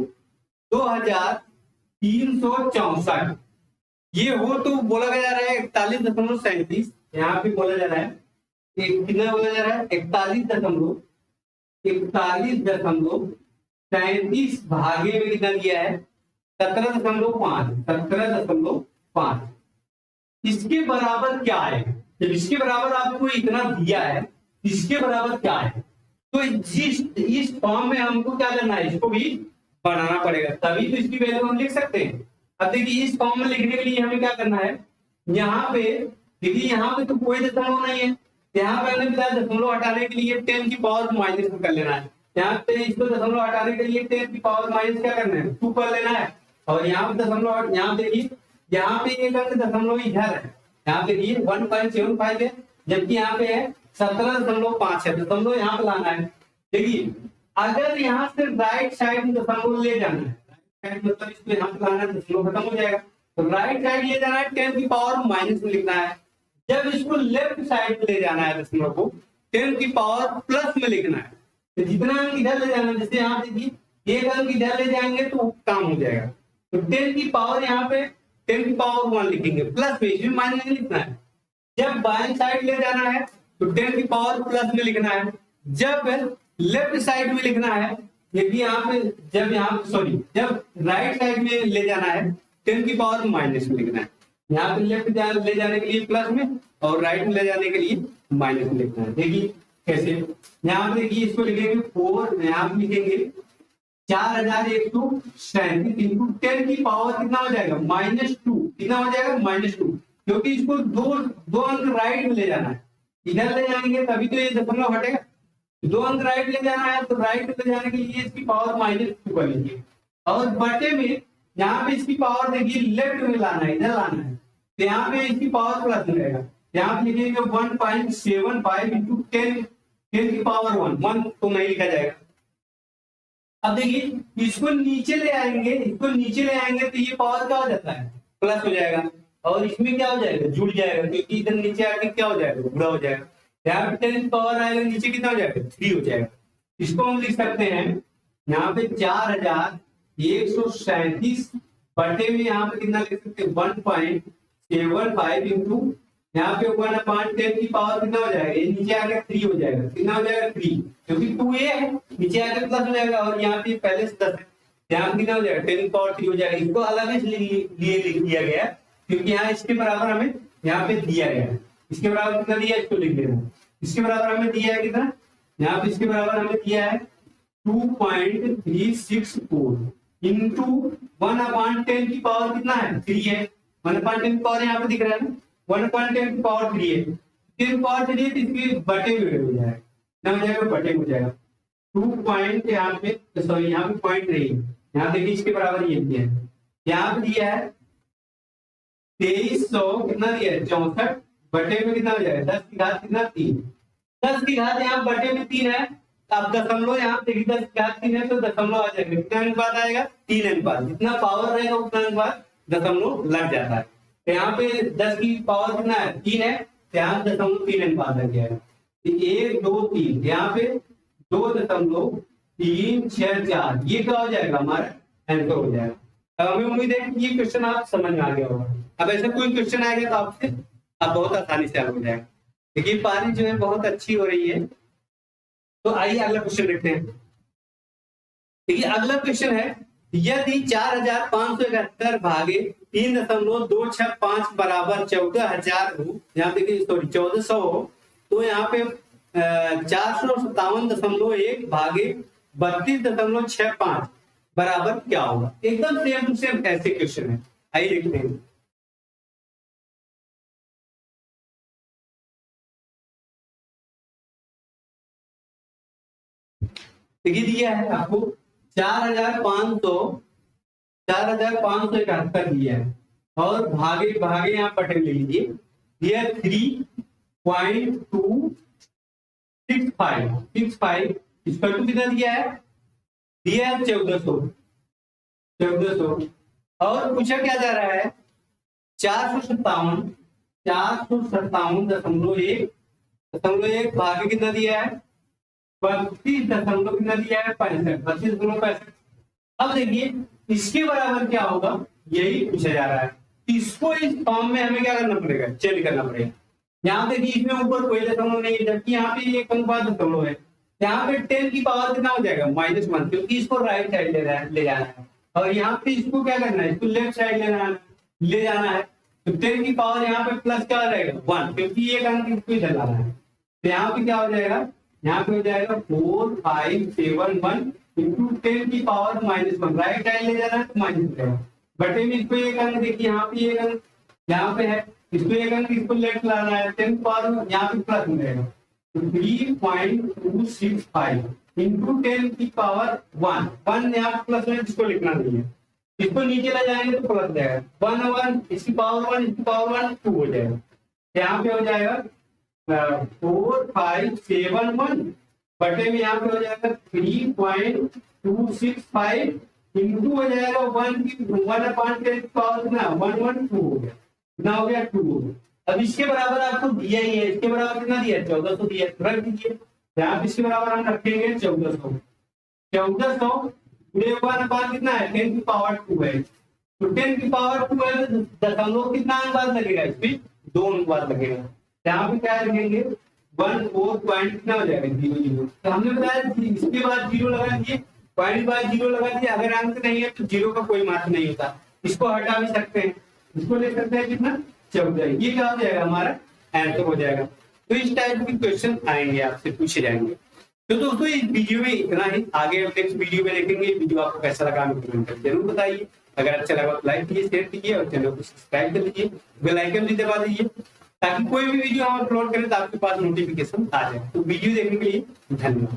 2364। ये हो तो बोला जा रहा है 41.37, यहाँ पे बोला जा रहा है कितना बोला जा रहा है 41.37 भागे में कितना दिया है 17.5। इसके बराबर क्या है, जब इसके बराबर आपको इतना दिया है, इसके बराबर क्या है, तो इस फॉर्म में हमको क्या करना है, इसको भी बनाना पड़ेगा, तभी तो इसकी वैल्यू हम लिख सकते हैं। अब देखिए इस फॉर्म में लिखने के लिए हमें क्या करना है, यहाँ पे देखिए यहाँ पे तो कोई दशमलव नहीं है, यहाँ पे हमने बताया दशमलव हटाने के लिए 10 की पावर माइनस कर लेना है, यहाँ पे इसको दशमलव हटाने के लिए 10 की पावर माइनस क्या करना है 2 कर लेना है, और यहाँ पे दशमलव, यहाँ देखिए यहाँ पे एक दशमलव इधर है, यहाँ पे 1.75 है, जबकि यहाँ पे है 17.5 है, दशमलव यहाँ पे लाना है। देखिए अगर यहाँ से राइट साइड में दशमलव ले जाना है, मतलब इसको यहाँ पे लाना है, दशमलव खत्म हो जाएगा, तो राइट साइड ले जाना है 10 की पावर माइनस में लिखना है। जब इसको लेफ्ट साइड ले जाना है दशमलव को 10 की पावर प्लस में लिखना है, तो जितना अंक इधर ले जाना है, जैसे यहाँ देखिए एक अंक इधर ले जाएंगे तो काम हो जाएगा, तो 10 की पावर यहाँ पे 10 की पावर 1 लिखेंगे प्लस में, इसमें माइनस नहीं लिखना है। जब बाएं साइड ले जाना है तो 10 की पावर प्लस में लिखना है, जब लेफ्ट साइड में लिखना है, यदि यहाँ पे जब राइट साइड में ले जाना है 10 की पावर माइनस में लिखना है। यहाँ पे लेफ्ट ले जाने के लिए प्लस में और राइट में ले जाने के लिए माइनस में लिखना है। देखिए कैसे, यहाँ पे देखिए इसको लिखेंगे 4, यहाँ पे लिखेंगे 4137 इंटू 10 की पावर कितना हो जाएगा -2, कितना हो जाएगा -2, क्योंकि इसको दो अंक राइट में ले जाना है, इधर ले जाएंगे तभी तो ये दशमलव हटेगा, 2 अंक राइट ले जाना है, तो राइट ले जाने के लिए इसकी पावर -2 कर लीजिए, और बटे में यहाँ पे इसकी पावर देखिए लेफ्ट में लाना है, इधर लाना है, तो यहाँ पे इसकी पावर प्लस मिलेगा, यहाँ पे लिखेंगे 1.75 इंटू 10 की पावर 1 तो नहीं लिखा जाएगा। अब देखिए इसको नीचे ले आएंगे, तो ये पावर क्या हो जाता है प्लस हो जाएगा, और इसमें क्या हो जाएगा जुड़ जाएगा, क्योंकि इधर नीचे आके क्या हो जाएगा गुणा हो जाएगा, यहाँ पे 10 पावर आएगा, नीचे कितना हो जाएगा 3 हो जाएगा। इसको हम लिख सकते हैं यहाँ पे 4137 बटे में यहाँ पे कितना लिख सकते हैं 1.75 इंटू यहाँ पे 1/10 की पावर कितना हो जाएगा, ये नीचे आके 3 हो जाएगा, कितना हो जाएगा 3, क्योंकि 2a है, नीचे आके प्लस हो जाएगा, और यहाँ पे पहले से 10 है, यहाँ पे कितना हो जाएगा 10 की पावर 3 हो जाएगा। इसको अलग इसलिए लिख दिया गया है क्योंकि यहाँ इसके बराबर हमें यहाँ पे दिया गया है, इसके बराबर कितना दिया है इसको लिख देना, इसके बराबर हमें दिया है कितना, यहाँ पे इसके बराबर हमें दिया है 2.364 इंटू 1/10 की पावर कितना है 3 है, 1/10 की पावर यहाँ पे दिख रहा है ना, 1/10 की पावर 3 है, 3 पावर 3 है तो इसके बटे में हो जाएगा, ना हो जाएगा बटे में हो जाएगा 2 पॉइंट यहाँ पे, सॉरी यहाँ पे पॉइंट नहीं है, यहाँ देखिए इसके बराबर ये दिया है, यहाँ पे दिया है 2300 कितना दिया है 64 बटे में कितना हो जाएगा 10 की घात कितना 3, 10 की घात यहाँ बटे में 3 है, अब दशमलव यहाँ देखिए 10 की घात 3 है तो दशमलव आ जाएगा, कितना अनुपात आएगा 3 अनुपात, जितना पावर रहेगा उतना अनुपात दशमलव लग जाता है, तो यहाँ पे 10 की पावर कितना है 3 है, तो यहाँ दशमलव 3 अनुपात लग जाएगा, 1 2 3 यहाँ पे 2.364 ये क्या हो जाएगा हमारा आंसर हो जाएगा। अब हमें उम्मीद है कि ये क्वेश्चन आप समझ में आ गया होगा। अब ऐसा कोई क्वेश्चन आएगा तो आपसे आप बहुत आसानी से हल हो जाएगा। देखिए पारी जो है बहुत अच्छी हो रही है, तो आइए अगला क्वेश्चन देखते हैं। देखिए अगला क्वेश्चन है यदि 4571 भागे 3.265 बराबर 14,000 हो, यहाँ देखिए सॉरी 1400 हो, तो यहाँ पे 457.1 भागे 32.65 बराबर क्या होगा। एकदम सेम टू सेम ऐसे क्वेश्चन है, आइए देखते हैं। देखिए दिया है आपको 4,571 दिया है और भागे भागे यहाँ पटे ले लीजिए, दिया 3.265 इसका टू कितना दिया है, दिया है 1400 और पूछा क्या जा रहा है 457.1 भागे कितना दिया है 32 कितना दिया है 65। अब देखिए इसके बराबर क्या होगा, यही पूछा जा रहा है। इसको इस फॉर्म में हमें क्या करना पड़ेगा, चेंज करना पड़ेगा। यहाँ देखिए इसमें ऊपर कोई दशमलव नहीं है, जबकि यहाँ पे एक अनुपात दशमलव है। यहाँ पे 10 की पावर कितना हो जाएगा -1, क्योंकि इसको राइट साइड ले जाना है और यहाँ पे इसको क्या करना है, इसको लेफ्ट साइड ले जाना है। तो 10 की पावर यहाँ पे प्लस क्या हो जाएगा 1, क्योंकि एक अंक इसको इधर लाना है। तो यहाँ पे क्या हो जाएगा, यहाँ पे हो जाएगा 4571 इंटू 10 की पावर -1, राइट साइड ले जाना है तो माइनस रहेगा। बटे में इसको एक अंक देखिए, यहाँ पे एक अंक यहाँ पे है, इसको एक अंक इसको लेफ्ट लाना है, 10 की पावर यहाँ पे प्लस मिलेगा। 3.265 इंटू 10 की पावर 1 यहाँ प्लस में, इसको लिखना नहीं है, इसको नीचे ले जाएंगे तो प्लस जाएगा 1 इसकी पावर 1 इसकी पावर 1 2 हो जाएगा। यहाँ पे हो जाएगा 4571 बटे में यहाँ पे हो जाएगा 3.265 इंटू हो जाएगा 1 की 1/10 की पावर कितना 112 हो गया, कितना हो गया 2 हो गया। अब इसके बराबर आपको दिया ही है, इसके बराबर कितना दिया 1400 दिया, रख दीजिए। यहाँ पे इसके बराबर हम रखेंगे 1400 1/1 कितना है 10 की पावर 2 है, तो 10 की पावर 2 है तो दशमलव कितना अंक बाद लगेगा, इसमें 2 अंक बाद लगेगा। यहाँ पे क्या लिखेंगे 14 पॉइंट कितना हो जाएगा 00। तो हमने बताया इसके बाद 0 लगा दिए, पॉइंट बाद 0 लगा दिए, अगर अंक नहीं है तो 0 का कोई महत्व नहीं होता, इसको हटा भी सकते हैं, इसको ले सकते हैं कितना 14, ये क्या हो जाएगा हमारा आंसर हो जाएगा। तो इस टाइप के क्वेश्चन आएंगे, आपसे पूछे जाएंगे। तो दोस्तों इस वीडियो में इतना ही, आगे नेक्स्ट वीडियो में देखेंगे। वीडियो आपको कैसा लगा हमें कमेंट करके जरूर बताइए, अगर अच्छा लगा तो लाइक कीजिए, शेयर कीजिए और चैनल को सब्सक्राइब कर लीजिए, बेल आइकन भी दबा दीजिए ताकि कोई भी वीडियो हम अपलोड करें तो आपके पास नोटिफिकेशन आ जाए। तो वीडियो देखने के लिए धन्यवाद।